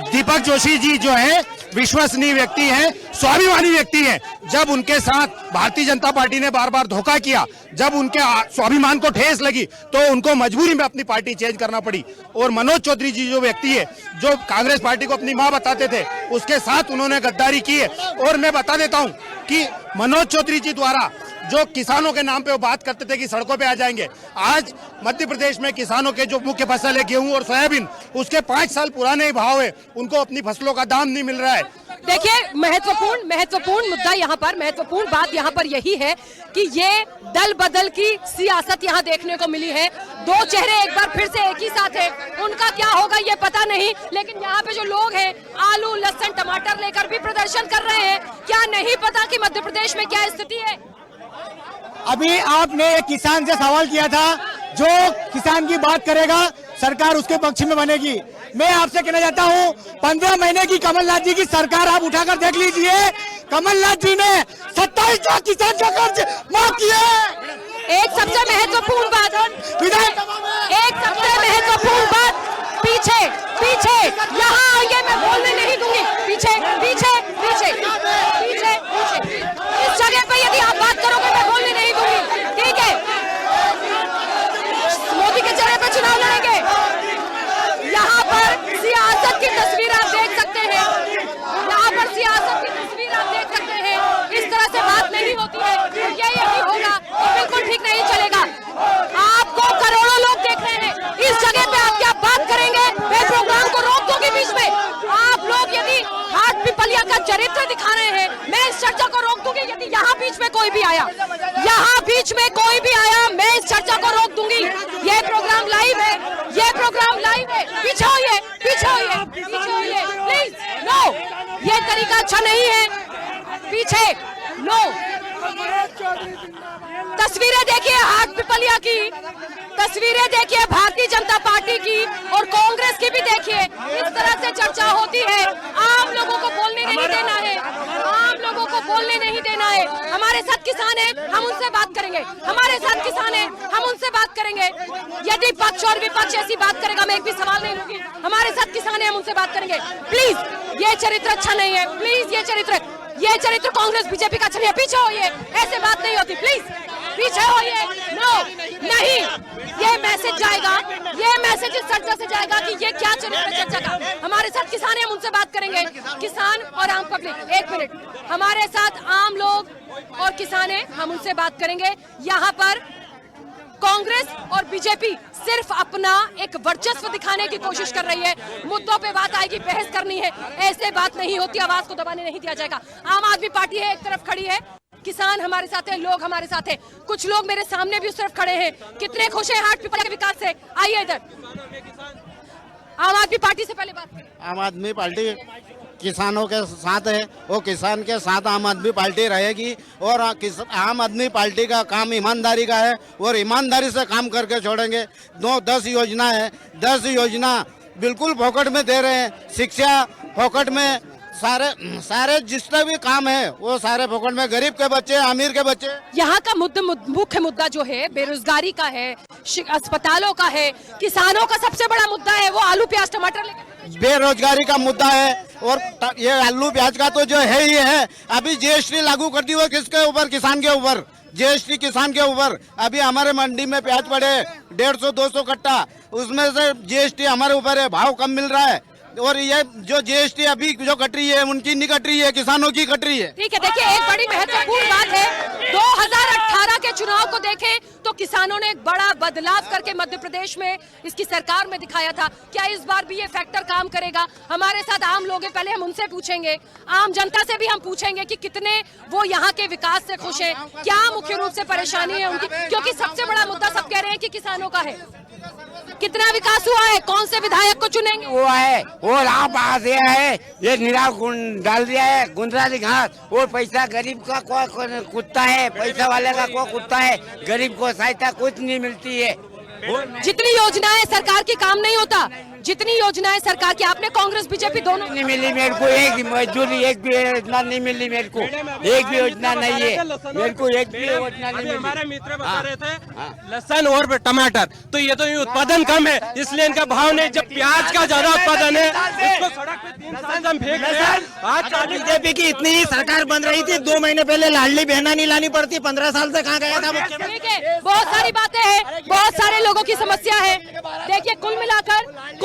दीपक जोशी जी जो है विश्वसनीय व्यक्ति हैं, स्वाभिमानी व्यक्ति हैं। जब उनके साथ भारतीय जनता पार्टी ने बार बार धोखा किया, जब उनके स्वाभिमान को ठेस लगी, तो उनको मजबूरी में अपनी पार्टी चेंज करना पड़ी। और मनोज चौधरी जी जो व्यक्ति है, जो कांग्रेस पार्टी को अपनी मां बताते थे, उसके साथ उन्होंने गद्दारी की है। और मैं बता देता हूं कि मनोज चौधरी जी द्वारा जो किसानों के नाम पे वो बात करते थे कि सड़कों पे आ जाएंगे, आज मध्य प्रदेश में किसानों के जो मुख्य फसल है गेहूं और सोयाबीन, उसके 5 साल पुराने ही भाव है, उनको अपनी फसलों का दाम नहीं मिल रहा है। देखिए महत्वपूर्ण मुद्दा यहाँ पर, महत्वपूर्ण बात यहाँ पर यही है कि ये दल बदल की सियासत यहाँ देखने को मिली है। दो चेहरे एक बार फिर से एक ही साथ है, उनका क्या होगा ये पता नहीं, लेकिन यहाँ पे जो लोग हैं आलू लहसुन टमाटर लेकर भी प्रदर्शन कर रहे हैं। क्या नहीं पता कि मध्य प्रदेश में क्या स्थिति है? अभी आपने एक किसान से सवाल किया था, जो किसान की बात करेगा सरकार उसके पक्ष में बनेगी। मैं आपसे कहना चाहता हूं, 15 महीने की कमलनाथ जी की सरकार आप उठाकर देख लीजिए, कमलनाथ जी ने 27 लाख किसान का कर्ज माफ किया। एक सबसे महत्वपूर्ण बात, पीछे पीछे यहाँ आइए, मैं बोलने नहीं दूंगी। पीछे पीछे पीछे पीछे पीछे इस जगह पे यदि आप बात करोगे मैं बोलने नहीं दूंगी, ठीक है? मोदी के चेहरे पे चुनाव लड़ेंगे। यहाँ पर सियासत की तस्वीर आप देख सकते हैं, यहाँ पर सियासत की तस्वीर आप देख सकते हैं। इस तरह से बात नहीं होती है, ये यही होगा तो बिल्कुल ठीक नहीं चलेगा। आपको करोड़ों लोग देख रहे हैं, इस जगह पे आप क्या बात करेंगे? मैं प्रोग्राम को रोक दूंगी बीच में। आप लोग यदि हाट पिपलिया का चरित्र दिखा रहे हैं, मैं इस चर्चा को रोक दूंगी। यदि यहाँ बीच में कोई भी आया, यहाँ बीच में कोई भी आया, मैं इस चर्चा को रोक दूंगी। ये प्रोग्राम लाइव है, ये प्रोग्राम लाइव है। पीछे होइए, पीछे होइए, पीछे होइए प्लीज। नो, ये तरीका अच्छा नहीं है। पीछे नो। तस्वीरें देखिए हाट पिपलिया की, तस्वीरें देखिए भारतीय जनता पार्टी की और कांग्रेस की भी देखिए। इस तरह से चर्चा होती है। आम लोगों को बोलने नहीं देना है, आम लोगों को बोलने नहीं देना है। हमारे साथ किसान हैं, हम उनसे बात करेंगे। हमारे साथ किसान हैं, हम उनसे बात करेंगे। यदि पक्ष और विपक्ष ऐसी बात करेगा, मैं एक भी सवाल नहीं लूंगी। हमारे साथ किसान हैं, हम उनसे बात करेंगे। प्लीज, ये चरित्र अच्छा नहीं है। प्लीज, ये चरित्र कांग्रेस बीजेपी का अच्छा नहीं है। पीछे होइए, ऐसे बात नहीं होती। प्लीज पीछे होइए। नो, नहीं, ये मैसेज जाएगा, ये मैसेज इस चर्चा से जाएगा कि ये क्या चरित्र चर्चा का। हमारे साथ किसान हैं, हम उनसे बात करेंगे। किसान और आम पब्लिक, एक मिनट, हमारे साथ आम लोग और किसान हैं, हम उनसे बात करेंगे। यहाँ पर कांग्रेस और बीजेपी सिर्फ अपना एक वर्चस्व दिखाने की कोशिश कर रही है। मुद्दों पे बात आएगी, बहस करनी है, ऐसे बात नहीं होती। आवाज को दबाने नहीं दिया जाएगा। आम आदमी पार्टी है, एक तरफ खड़ी है, किसान हमारे साथ हैं, लोग हमारे साथ हैं। कुछ लोग मेरे सामने भी उस तरफ खड़े हैं। कितने खुश हैं हाट पिपलिया के विकास से? आइए इधर। आम आदमी पार्टी से पहले बात करें। आम आदमी पार्टी किसानों के साथ है, वो किसान के साथ आम आदमी पार्टी रहेगी। और आम आदमी पार्टी का काम ईमानदारी का है और ईमानदारी से काम करके छोड़ेंगे। 10 योजना है, 10 योजना बिल्कुल फोकट में दे रहे हैं। शिक्षा फोकट में, सारे जितने भी काम है वो सारे फोकट में। गरीब के बच्चे, अमीर के बच्चे। यहाँ का मुख्य मुद्दा जो है बेरोजगारी का है, अस्पतालों का है, किसानों का सबसे बड़ा मुद्दा है वो आलू प्याज टमाटर बेरोजगारी का मुद्दा है। और ये आलू प्याज का तो जो है ही है। अभी जीएसटी लागू कर दी वो किसके ऊपर? किसान के ऊपर। जीएसटी किसान के ऊपर। अभी हमारे मंडी में प्याज पड़े 150-200 कट्टा, उसमें से जीएसटी हमारे ऊपर है, भाव कम मिल रहा है। और ये जो जीएसटी अभी जो कट रही है उनकी नहीं कट रही है, किसानों की कट रही है। ठीक है, देखिए एक बड़ी महत्वपूर्ण बात है। 2018 के चुनाव को देखें तो किसानों ने एक बड़ा बदलाव करके मध्य प्रदेश में इसकी सरकार में दिखाया था। क्या इस बार भी ये फैक्टर काम करेगा? हमारे साथ आम लोग हैं, पहले हम उनसे पूछेंगे, आम जनता से भी हम पूछेंगे कि कितने वो यहाँ के विकास से खुश हैं, क्या मुख्य रूप से परेशानी है उनकी, क्योंकि सबसे बड़ा मुद्दा सब कह रहे हैं कि किसानों का है। कितना विकास हुआ है? कौन से विधायक को चुनेंगे? हुआ है और आप आज है ये निरा डाल दिया है गुंदराली घास। और पैसा गरीब का को कुत्ता है, पैसा वाले का को कुत्ता है। गरीब को सहायता कुछ नहीं मिलती है। जितनी योजनाएं सरकार की काम नहीं होता, जितनी योजनाएं सरकार की, आपने कांग्रेस बीजेपी दोनों नहीं मिली मेरे को। एक मजदूरी एक भी योजना नहीं मिली मेरे को। एक भी योजना नहीं है मेरे को, एक भी योजना नहीं मिली। हमारे मित्र बता रहे थे लहसुन और टमाटर, तो ये तो उत्पादन कम है इसलिए इनका भाव नहीं। जब प्याज का ज्यादा उत्पादन है, इसको सड़क पे 3 साल हम फेंक रहे हैं। आज बीजेपी की इतनी ही सरकार बन रही थी, 2 महीने पहले लाडली बहना नहीं लानी पड़ती। 15 साल से कहाँ गया था मुख्यमंत्री? ठीक है, बहुत सारी बातें हैं, बहुत सारे लोगों की समस्या है। देखिए कुल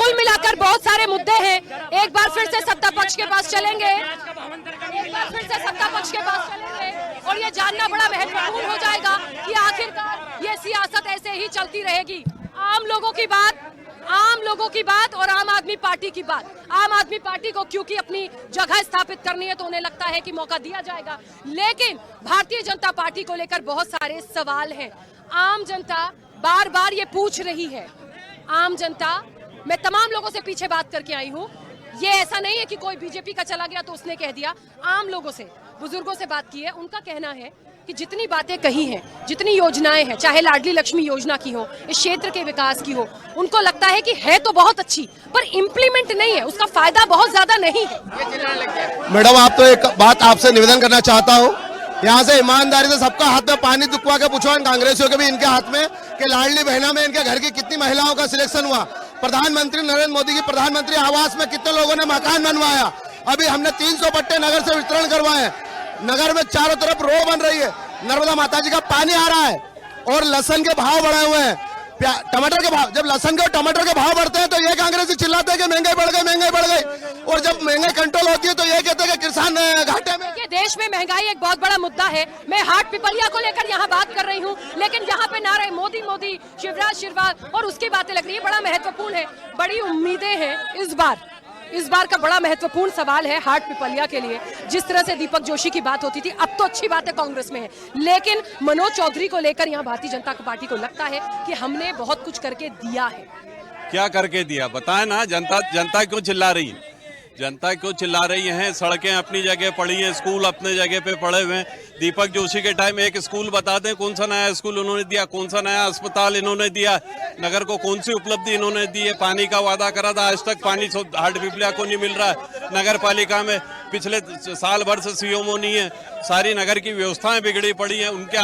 मिलाकर बहुत सारे मुद्दे हैं। एक बार फिर से सत्ता पक्ष के पास चलेंगे, एक बार फिर से सत्ता पक्ष के पास चलेंगे। और ये जानना बड़ा महत्वपूर्ण हो जाएगा कि आखिरकार ये सियासत ऐसे ही चलती रहेगी। आम लोगों की बात और आम आदमी पार्टी की बात। आम आदमी पार्टी को क्योंकि अपनी जगह स्थापित करनी है तो उन्हें लगता है कि मौका दिया जाएगा, लेकिन भारतीय जनता पार्टी को लेकर बहुत सारे सवाल हैं। आम जनता बार बार ये पूछ रही है। आम जनता, मैं तमाम लोगों से पीछे बात करके आई हूँ, ये ऐसा नहीं है कि कोई बीजेपी का चला गया तो उसने कह दिया। आम लोगों से, बुजुर्गों से बात की है, उनका कहना है कि जितनी बातें कही हैं, जितनी योजनाएं हैं, चाहे लाडली लक्ष्मी योजना की हो, इस क्षेत्र के विकास की हो, उनको लगता है कि है तो बहुत अच्छी पर इम्प्लीमेंट नहीं है, उसका फायदा बहुत ज्यादा नहीं है। मैडम, आप तो एक बात आपसे निवेदन करना चाहता हूँ, यहाँ से ईमानदारी से सबका हाथ में पानी दुखवा के पूछो, कांग्रेसियों के भी इनके हाथ में, कि लाडली बहना में इनके घर की कितनी महिलाओं का सिलेक्शन हुआ। प्रधानमंत्री नरेंद्र मोदी की प्रधानमंत्री आवास में कितने लोगों ने मकान बनवाया। अभी हमने 300 पट्टे नगर से वितरण करवाए। नगर में चारों तरफ रोड बन रही है, नर्मदा माता जी का पानी आ रहा है, और लहसुन के भाव बढ़े हुए हैं, टमाटर के भाव। जब लहसुन के और टमाटर के भाव बढ़ते हैं तो ये कांग्रेसी चिल्लाते हैं कि महंगाई बढ़ गई, महंगाई बढ़ गई, और जब महंगाई कंट्रोल होती है तो ये कहते हैं कि किसान घाटे में। ये देश में महंगाई एक बहुत बड़ा मुद्दा है। मैं हाट पिपलिया को लेकर यहाँ बात कर रही हूँ, लेकिन यहाँ पे नारे मोदी मोदी, शिवराज और उसकी बातें लग रही है। बड़ा महत्वपूर्ण है, बड़ी उम्मीदें हैं इस बार का बड़ा महत्वपूर्ण सवाल है हाट पिपलिया के लिए। जिस तरह से दीपक जोशी की बात होती थी, अब तो अच्छी बात है कांग्रेस में है, लेकिन मनोज चौधरी को लेकर यहाँ भारतीय जनता पार्टी को लगता है कि हमने बहुत कुछ करके दिया है। क्या करके दिया बताएं ना। जनता क्यों चिल्ला रही है? जनता क्यों चिल्ला रही है? सड़कें अपनी जगह पड़ी हैं, स्कूल अपने जगह पे पड़े हुए हैं। दीपक जोशी के टाइम एक स्कूल बता दें, कौन सा नया स्कूल उन्होंने दिया, कौन सा नया अस्पताल इन्होंने दिया, नगर को कौन सी उपलब्धि इन्होंने दी है। पानी का वादा करा था, आज तक पानी हाट पिपलिया को नहीं मिल रहा है। नगर पालिका में पिछले साल भर से सीएमओ नहीं है, सारी नगर की व्यवस्थाएं बिगड़ी पड़ी हैं, उनके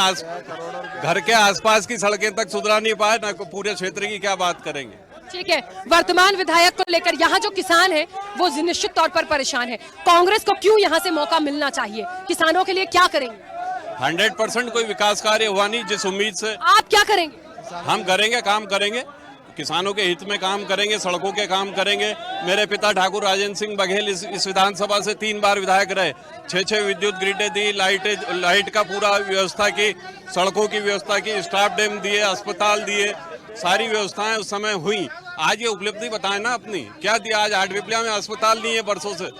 घर के आसपास की सड़कें तक सुधरा नहीं पाए, न पूरे क्षेत्र की क्या बात करेंगे। ठीक है, वर्तमान विधायक को लेकर यहाँ जो किसान है वो निश्चित तौर पर परेशान है। कांग्रेस को क्यों यहाँ से मौका मिलना चाहिए? किसानों के लिए क्या करेंगे? 100% कोई विकास कार्य हुआ नहीं जिस उम्मीद से। आप क्या करेंगे? हम करेंगे, काम करेंगे, किसानों के हित में काम करेंगे, सड़कों के काम करेंगे। मेरे पिता ठाकुर राजेंद्र सिंह बघेल इस विधानसभा से 3 बार विधायक रहे, 6 विद्युत ग्रिडें दी, लाइट का पूरा व्यवस्था की, सड़कों की व्यवस्था की, स्टाफ डैम दिए, अस्पताल दिए, सारी व्यवस्थाएं उस समय हुई। आज ये उपलब्धि बताएं ना अपनी, क्या दिया? आज हाट पिपलिया में अस्पताल नहीं है वर्षों से।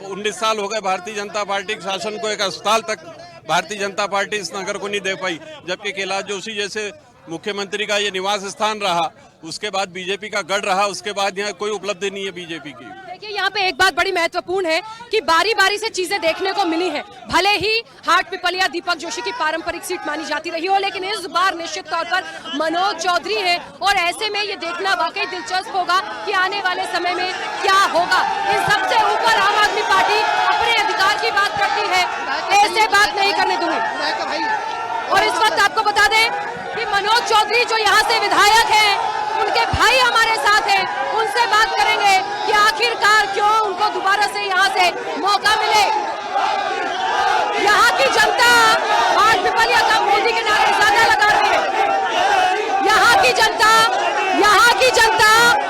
19 साल हो गए भारतीय जनता पार्टी के शासन को, एक अस्पताल तक भारतीय जनता पार्टी इस नगर को नहीं दे पाई। जबकि कैलाश जोशी जैसे मुख्यमंत्री का ये निवास स्थान रहा, उसके बाद बीजेपी का गढ़ रहा, उसके बाद यहाँ कोई उपलब्धि नहीं है बीजेपी की। देखिए, यहाँ पे एक बात बड़ी महत्वपूर्ण है कि बारी बारी से चीजें देखने को मिली है। भले ही हाट पिपलिया दीपक जोशी की पारंपरिक सीट मानी जाती रही हो, लेकिन इस बार निश्चित तौर पर मनोज चौधरी है, और ऐसे में ये देखना वाकई दिलचस्प होगा कि आने वाले समय में क्या होगा। इन सबसे ऊपर आम आदमी पार्टी अपने अधिकार की बात करती है, ऐसे बात नहीं करने दूंगी। और इस वक्त आपको बता दें कि मनोज चौधरी जो यहाँ से विधायक हैं, उनके भाई हमारे साथ हैं, उनसे बात करेंगे कि आखिरकार क्यों उनको दोबारा से यहाँ से मौका मिले। यहाँ की जनता हाट पिपलिया का मोदी के नारे ज्यादा लगा रही है। यहाँ की जनता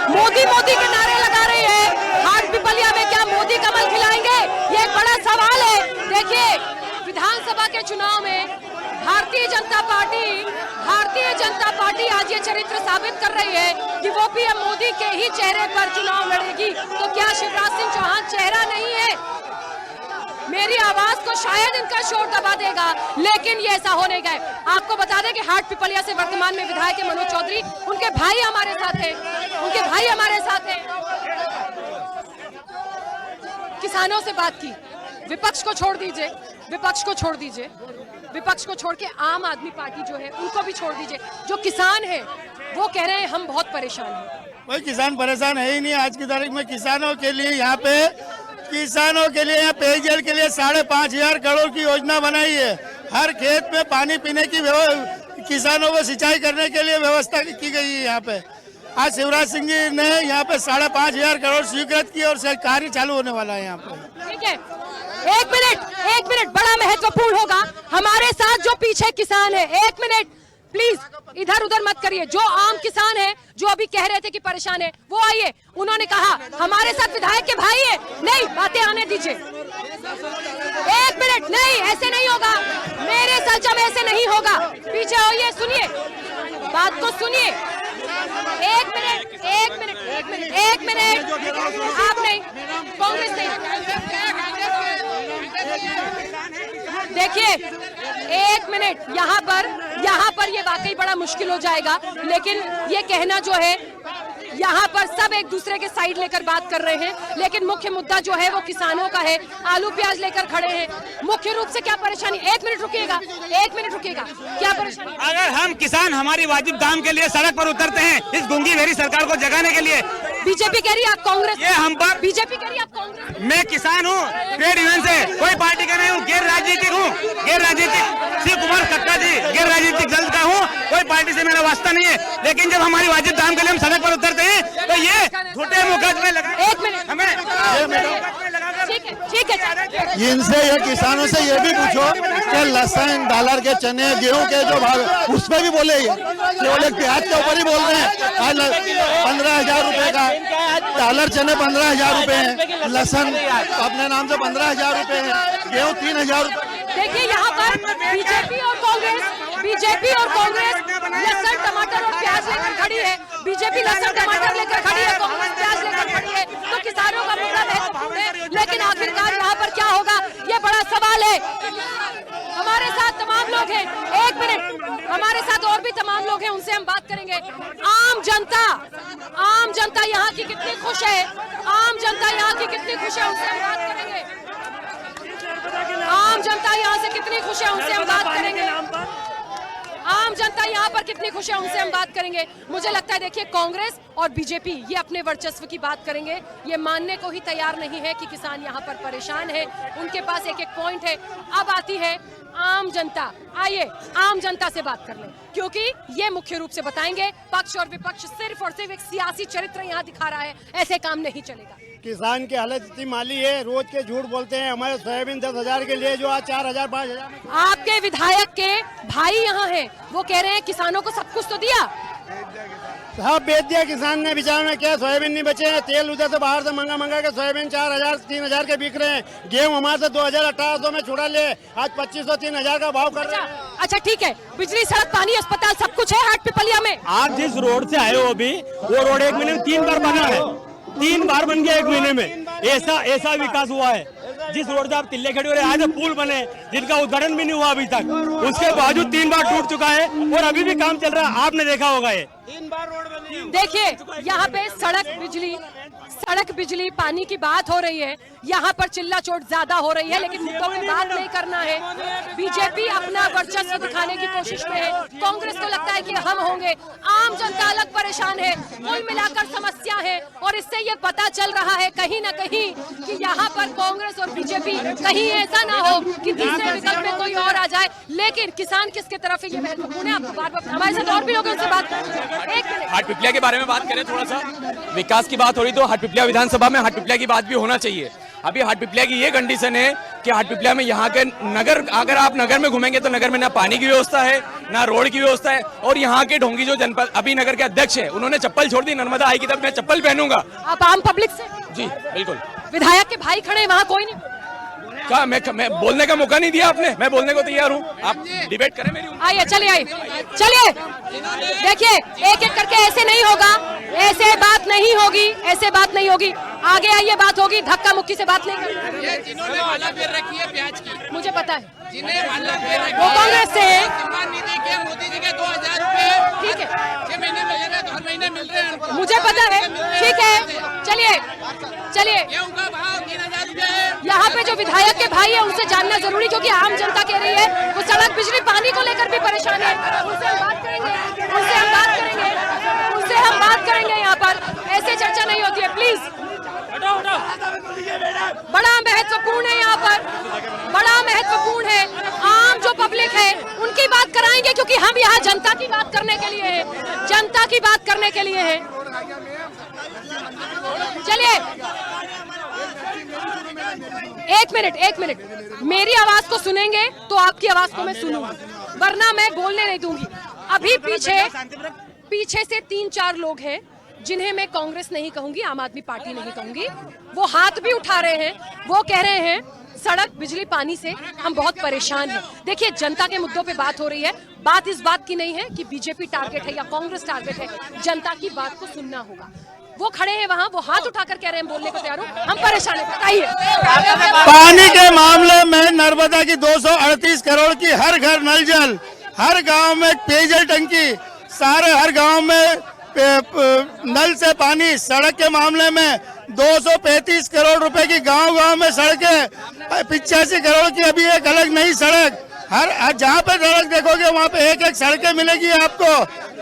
मोदी मोदी के नारे लगा रही है। हाट पिपलिया में क्या मोदी कमल खिलाएंगे? ये एक बड़ा सवाल है। देखिए, विधानसभा के चुनाव में भारतीय जनता पार्टी आज ये चरित्र साबित कर रही है कि वो पीएम मोदी के ही चेहरे पर चुनाव लड़ेगी। तो क्या शिवराज सिंह चौहान चेहरा नहीं है? मेरी आवाज को शायद इनका शोर दबा देगा, लेकिन ये ऐसा हो नहीं गए। आपको बता दें कि हाट पिपलिया से वर्तमान में विधायक है मनोज चौधरी, उनके भाई हमारे साथ हैं, किसानों से बात की। विपक्ष को छोड़ दीजिए, विपक्ष को छोड़ के आम आदमी पार्टी जो है उनको भी छोड़ दीजिए। जो किसान है वो कह रहे हैं हम बहुत परेशान हैं। कोई किसान परेशान है ही नहीं। आज की तारीख में किसानों के लिए यहाँ पेयजल के लिए 5,500 करोड़ की योजना बनाई है। हर खेत में पानी पीने की किसानों को सिंचाई करने के लिए व्यवस्था की गई है। यहाँ पे आज शिवराज सिंह जी ने यहाँ पे 5,500 करोड़ स्वीकृत की और कार्य चालू होने वाला है यहाँ पे। ठीक है, एक मिनट बड़ा महत्वपूर्ण होगा। हमारे साथ जो पीछे किसान है, 1 मिनट प्लीज, इधर उधर मत करिए। जो आम किसान है, जो अभी कह रहे थे कि परेशान है, वो आइए। उन्होंने कहा हमारे साथ विधायक के भाई है। नहीं, बातें आने दीजिए। एक मिनट, नहीं ऐसे नहीं होगा, मेरे चर्चा में ऐसे नहीं होगा। पीछे होइए, सुनिए बात को, सुनिए। एक मिनट, एक मिनट, एक मिनट, एक मिनट, आप नहीं, कांग्रेस नहीं। देखिए एक मिनट, यहाँ पर ये वाकई बड़ा मुश्किल हो जाएगा, लेकिन ये कहना जो है, यहाँ पर सब एक दूसरे के साइड लेकर बात कर रहे हैं, लेकिन मुख्य मुद्दा जो है वो किसानों का है। आलू प्याज लेकर खड़े हैं। मुख्य रूप से क्या परेशानी, एक मिनट रुकिएगा, एक मिनट रुकिएगा, क्या परेशानी? अगर हम किसान हमारी वाजिब दाम के लिए सड़क पर उतरते हैं इस गूंगी भेरी सरकार को जगाने के लिए। बीजेपी कह रही है आप कांग्रेस, ये हम पर, बीजेपी कह रही है आप कांग्रेस। मैं किसान हूँ, ट्रेड यूनियन से, कोई पार्टी का नहीं हूँ, गैर राजनीतिक हूँ, गैर राजनीतिक। शिव कुमार खट्टा जी गैर राजनीतिक दल का हूँ, कोई पार्टी से मेरा वास्ता नहीं है, लेकिन जब हमारी वाजिब दाम के लिए हम सड़क पर उतरते हैं तो ये झूठे मुकदमे लगा। एक मिनट, हमें ठीक है, इनसे ये किसानों से ये भी पूछो कि लहसुन, डॉलर के चने, गेहूं के जो भाव, उस पर भी बोले केवल एक प्याज के ऊपर ही बोल रहे हैं। 15,000 रुपए का डॉलर, चने 15,000 रुपए हैं, लहसुन अपने नाम से 15,000 रुपए है, गेहूं 3,000। देखिए यहाँ पर बीजेपी और कांग्रेस लहसुन, टमाटर और प्याज लेकर खड़ी है। बीजेपी लहसुन टमाटर लेकर खड़ी है, कांग्रेस प्याज लेकर खड़ी है, तो किसानों का मुद्दा महत्वपूर्ण है। लेकिन आखिरकार यहाँ पर क्या होगा, ये बड़ा सवाल है। हमारे साथ तमाम लोग हैं, एक मिनट, हमारे साथ और भी तमाम लोग हैं, उनसे हम बात करेंगे। आम जनता यहाँ की कितनी खुश है, आम जनता यहाँ की कितनी खुश है, उनसे हम बात करेंगे। आम जनता यहाँ से कितनी खुश है, उनसे हम बात करेंगे। आम जनता यहाँ पर कितनी खुश है, उनसे हम बात करेंगे। मुझे लगता है देखिए कांग्रेस और बीजेपी ये अपने वर्चस्व की बात करेंगे, ये मानने को ही तैयार नहीं है कि किसान यहाँ पर परेशान है। उनके पास एक एक पॉइंट है। अब आती है आम जनता। आइए आम जनता से बात कर लें, क्योंकि ये मुख्य रूप से बताएंगे। पक्ष और विपक्ष सिर्फ और सिर्फ एक सियासी चरित्र यहाँ दिखा रहा है, ऐसे काम नहीं चलेगा। किसान की हालत इतनी माली है, रोज के झूठ बोलते हैं। हमारे सोयाबीन 10,000 के लिए जो आज 4,000 5,000। आपके विधायक के भाई यहाँ हैं, वो कह रहे हैं किसानों को सब कुछ तो दिया, सब बेच दिया किसान ने। बेचारे में क्या सोयाबीन नहीं बचे हैं, तेल उधर से बाहर से मंगा के सोयाबीन 4,000 3,000 के बिक रहे हैं। गेहूं हमारे से 2018 में छुड़ा ले, आज 2,500 3,000 का भाव कर रहे हैं। अच्छा ठीक है, बिजली, सड़क, पानी, अस्पताल सब कुछ है हाट पिपलिया में। आप जिस रोड से आए हो अभी, वो रोड 1 महीने में 3 बार बना है, 3 बार बन गया 1 महीने में। ऐसा विकास हुआ है। जिस रोड से आप तिल्ले खड़े हो रहे, आज पुल बने जिनका उद्घाटन भी नहीं हुआ अभी तक, उसके बावजूद 3 बार टूट चुका है और अभी भी काम चल रहा है। आपने देखा होगा ये 3 बार रोड बनी। देखिए यहाँ पे सड़क, बिजली, पानी की बात हो रही है। यहाँ पर चिल्ला चोट ज्यादा हो रही है, लेकिन मुद्दों पे बात नहीं करना है। बीजेपी अपना वर्चस्व दिखाने की कोशिश में है। कांग्रेस को लगता है कि हम होंगे। आम जनता अलग परेशान है। कुल मिलाकर समस्या है, और इससे ये पता चल रहा है कहीं न कहीं कि यहाँ पर कांग्रेस और बीजेपी, कहीं ऐसा ना हो कि तीसरे विकल्प में कोई और आ जाए। लेकिन किसान किसके तरफ है, ये महत्वपूर्ण है। आपको बार-बार हमारे साथ और भी लोग उनसे बात करें। हाट पिपलिया के बारे में बात करें, थोड़ा सा विकास की बात हो रही, तो हाट पिपलिया विधानसभा में हाट पिपलिया की बात भी होना चाहिए। अभी हाट पिपलिया की ये कंडीशन है कि हाट पिपलिया में यहाँ के नगर, अगर आप नगर में घूमेंगे तो नगर में ना पानी की व्यवस्था है, ना रोड की व्यवस्था है। और यहाँ के ढोंगी जो जनपद अभी नगर के अध्यक्ष है, उन्होंने चप्पल छोड़ दी। नर्मदा आई की तब मैं चप्पल पहनूंगा। आप आम पब्लिक से? जी बिल्कुल। विधायक के भाई खड़े, वहाँ कोई नहीं। क्या मैं बोलने का मौका नहीं दिया आपने? मैं बोलने को तैयार हूँ, आप डिबेट करें मेरी। आइए, चलिए देखिए एक एक करके ऐसे नहीं होगा, ऐसे बात नहीं होगी, ऐसे बात नहीं होगी। आगे आइए, बात होगी। धक्का मुक्की से बात नहीं करनी। जिन्होंने माला फेर रखी है प्याज की, मुझे पता है, जिन्हें माला फेर रखी वो कांग्रेस से है। सम्मान निधि के मोदी जी के 2,000 रुपए, ठीक है, 6 महीने मिल रहे, हर महीने मिल रहे हैं। मुझे पता है, ठीक है। चलिए गेहूं का भाव 3,000 रुपए। यहाँ पे जो विधायक के भाई है उनसे जानना जरूरी, क्योंकि आम जनता कह रही है वो सड़क, बिजली, पानी को लेकर भी परेशान है। उनसे हम बात करेंगे। यहाँ पर ऐसे चर्चा नहीं होती है, प्लीज। बड़ा महत्वपूर्ण है, यहाँ पर बड़ा महत्वपूर्ण है। आम जो पब्लिक है उनकी बात कराएंगे, क्योंकि हम यहाँ जनता की बात करने के लिए हैं, जनता की बात करने के लिए हैं। चलिए एक मिनट, मेरी आवाज को सुनेंगे तो आपकी आवाज को मैं सुनूंगी, वरना मैं बोलने नहीं दूंगी। अभी पीछे से 3-4 लोग हैं जिन्हें मैं कांग्रेस नहीं कहूंगी, आम आदमी पार्टी नहीं कहूंगी। वो हाथ भी उठा रहे हैं, वो कह रहे हैं सड़क, बिजली, पानी से हम बहुत परेशान हैं। देखिए, जनता के मुद्दों पे बात हो रही है। बात इस बात की नहीं है कि बीजेपी टारगेट है या कांग्रेस टारगेट है। जनता की बात को सुनना होगा। वो खड़े हैं वहाँ, वो हाथ उठाकर कह रहे हैं बोलने को तैयार हो, हम परेशान हैं। बताइए। पानी के मामले में नर्मदा की 238 करोड़ की हर घर नल जल, हर गांव में पेयजल टंकी, सारे हर गांव में नल से पानी, सड़क के मामले में 235 करोड़ रुपए की गांव-गांव में सड़कें, 85 करोड़ की अभी एक अलग नई सड़क, हर जहां पे सड़क देखोगे वहां पे एक एक सड़कें मिलेगी आपको,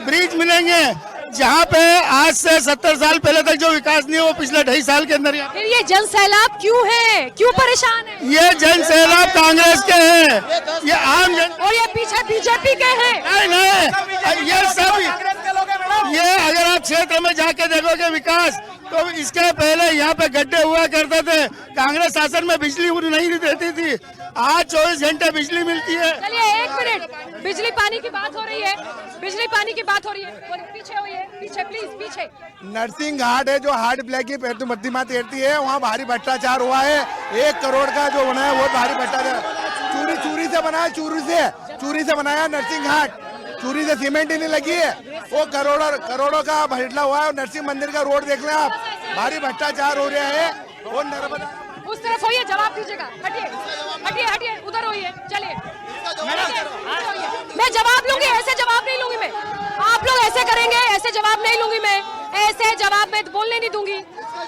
ब्रिज मिलेंगे। जहाँ पे आज से 70 साल पहले तक जो विकास नहीं है वो पिछले 2.5 साल के अंदर। फिर ये जन सैलाब क्यों है, क्यों परेशान है? ये जन सैलाब कांग्रेस के हैं, ये आम जन, और ये पीछे बीजेपी के हैं। नहीं, ये सब, ये अगर आप क्षेत्र में जाके देखोगे विकास, तो इसके पहले यहाँ पे गड्ढे हुआ करते थे। कांग्रेस शासन में बिजली नहीं देती थी, आज 24 घंटे बिजली मिलती है। चलिए 1 मिनट, बिजली पानी की बात हो रही है, बिजली पानी की बात हो रही है। पीछे होइए, पीछे प्लीज, पीछे। नरसिंह घाट है जो हार्ट ब्लैक की प्रतिमा तैरती है, वहाँ भारी भ्रष्टाचार हुआ है। 1 करोड़ का जो बना है वो भारी भ्रष्टाचार, चोरी से बना है, चोरी से बनाया नरसिंह घाट, चोरी से सीमेंट ही नहीं लगी है, वो करोड़ों का भटला हुआ है। नरसिंह मंदिर का रोड देख लें आप, भारी भ्रष्टाचार हो रहा है। वो नर्मदा उस तरफ होइए, जवाब दीजिएगा। हटिए हटिए हटिए, उधर होइए, चलिए। मैं जवाब लूंगी, ऐसे जवाब नहीं लूंगी मैं। आप लोग ऐसे करेंगे, ऐसे जवाब नहीं लूंगी मैं, ऐसे जवाब मैं बोलने नहीं दूंगी।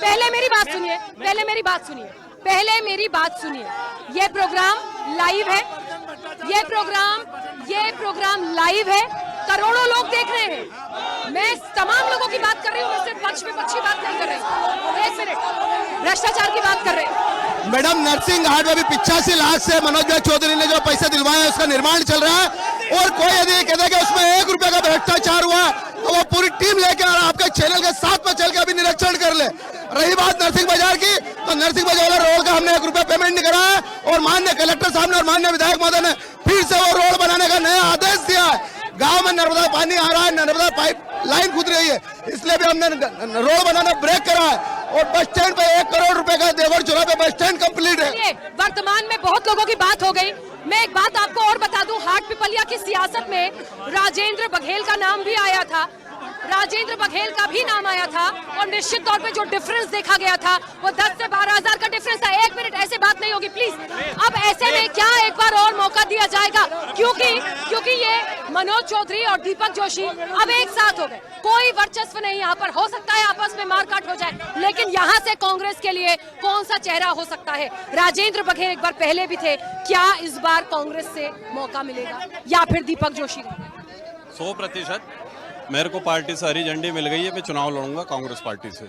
पहले मेरी बात सुनिए, पहले मेरी बात सुनिए, पहले मेरी बात सुनिए। ये प्रोग्राम लाइव है, ये प्रोग्राम लाइव है, करोड़ों लोग देख रहे हैं। मैं तमाम लोगों की बात कर रही हूँ, मैं सिर्फ पक्ष विपक्ष की बात नहीं कर रही। 1 मिनट, भ्रष्टाचार की बात कर रहे हैं। मैडम, नरसिंह घाट में भी 85 लाख से मनोज भाई चौधरी ने जो पैसे दिलवाए हैं उसका निर्माण चल रहा है, और कोई यदि कहता है कि उसमें 1 रुपए का भ्रष्टाचार हुआ तो वो पूरी टीम लेके और आपके चैनल के साथ में चल के अभी निरीक्षण कर ले। रही बात नरसिंह बाजार की, तो नरसिंह बाजार रोड का हमने 1 रुपया पेमेंट नहीं कराया, और माननीय कलेक्टर साहब ने और माननीय विधायक महोदय ने फिर से वो रोड बनाने का नया आदेश दिया है। गांव में नर्मदा पानी आ रहा है, नर्मदा पाइप लाइन खुद रही है, इसलिए भी हमने रोड बनाना ब्रेक करा है, और बस स्टैंड पे 1 करोड़ रुपए का देवगढ़ चौराहे पे बस स्टैंड कंप्लीट है। वर्तमान में बहुत लोगों की बात हो गई। मैं एक बात आपको और बता दूं, हाट पिपलिया की सियासत में राजेंद्र बघेल का नाम भी आया था, राजेंद्र बघेल का भी नाम आया था, और निश्चित तौर पे जो डिफरेंस देखा गया था वो 10 से 12 हजार का डिफरेंस था। 1 मिनट, ऐसे बात नहीं होगी प्लीज। अब ऐसे में क्या एक बार और मौका दिया जाएगा, क्योंकि ये मनोज चौधरी और दीपक जोशी अब एक साथ हो गए, कोई वर्चस्व नहीं यहाँ पर। हो सकता है आपस में मारकाट हो जाए, लेकिन यहाँ से कांग्रेस के लिए कौन सा चेहरा हो सकता है? राजेंद्र बघेल एक बार पहले भी थे, क्या इस बार कांग्रेस से मौका मिलेगा या फिर दीपक जोशी? 100% मेरे को पार्टी से हरी झंडी मिल गई है, मैं चुनाव लड़ूंगा कांग्रेस पार्टी से।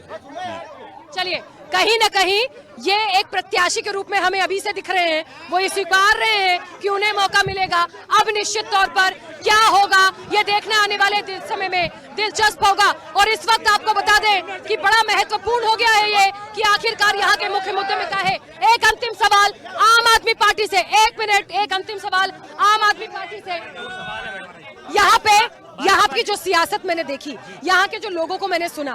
चलिए, कहीं न कहीं ये एक प्रत्याशी के रूप में हमें अभी से दिख रहे हैं, वो ये स्वीकार रहे हैं कि उन्हें मौका मिलेगा। अब निश्चित तौर पर क्या होगा ये देखना आने वाले समय में दिलचस्प होगा। और इस वक्त आपको बता दें कि बड़ा महत्वपूर्ण हो गया है ये कि आखिरकार यहाँ के मुख्य मुद्दे में क्या है। एक अंतिम सवाल आम आदमी पार्टी से, 1 मिनट, एक अंतिम सवाल आम आदमी पार्टी से। यहाँ की जो सियासत मैंने देखी, यहाँ के जो लोगों को मैंने सुना,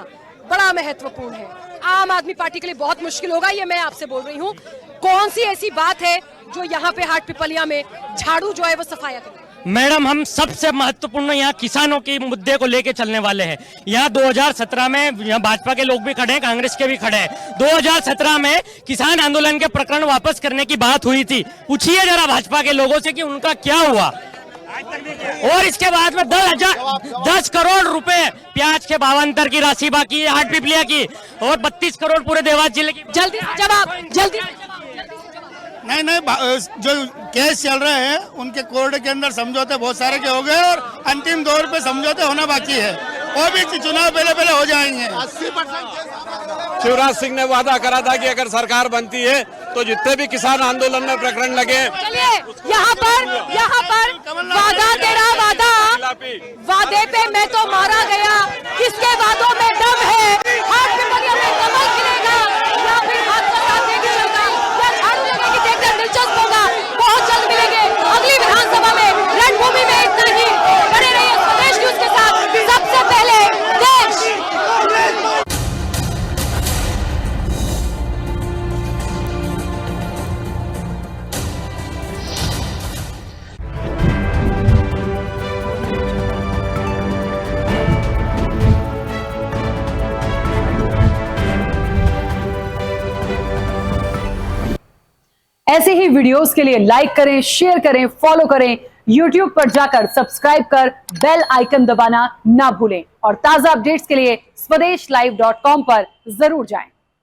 बड़ा महत्वपूर्ण है। आम आदमी पार्टी के लिए बहुत मुश्किल होगा, ये मैं आपसे बोल रही हूँ। कौन सी ऐसी बात है जो यहाँ पे हाट पिपलिया में झाड़ू जो है वो सफाया करे? मैडम, हम सबसे महत्वपूर्ण यहाँ किसानों के मुद्दे को लेके चलने वाले हैं। यहाँ 2017 में यहाँ भाजपा के लोग भी खड़े हैं, कांग्रेस के भी खड़े हैं। 2017 में किसान आंदोलन के प्रकरण वापस करने की बात हुई थी, पूछिए जरा भाजपा के लोगों से कि उनका क्या हुआ। और इसके बाद में 10 करोड़ रुपए प्याज के भावांतर की राशि बाकी है हाट पिपलिया की, और 32 करोड़ पूरे देवास जिले की। जल्दी जवाब, जल्दी। नहीं, जो केस चल रहे हैं उनके कोर्ट के अंदर समझौते बहुत सारे के हो गए, और अंतिम दौर पे समझौते होना बाकी है, वो भी चुनाव पहले हो जाएंगे। 80% शिवराज सिंह ने वादा करा था कि अगर सरकार बनती है तो जितने भी किसान आंदोलन में प्रकरण लगे। चलिए, यहाँ पर वादा तेरा वादा, वादे पे मैं तो मारा गया, किसके वादों में दम है? हाट पिपलिया में कमल खिलेगा या फिर हाथ का साथ देगी जनता, या झाड़ू लगेगी? देखना दिलचस्प होगा। बहुत जल्द मिलेंगे अगली विधानसभा में। रणभूमि में इतना ही, बने रहिए स्वदेश न्यूज के साथ। सबसे पहले देश। ऐसे ही वीडियोस के लिए लाइक करें, शेयर करें, फॉलो करें। YouTube पर जाकर सब्सक्राइब कर बेल आइकन दबाना ना भूलें और ताजा अपडेट्स के लिए स्वदेशलाइव.com पर जरूर जाएं।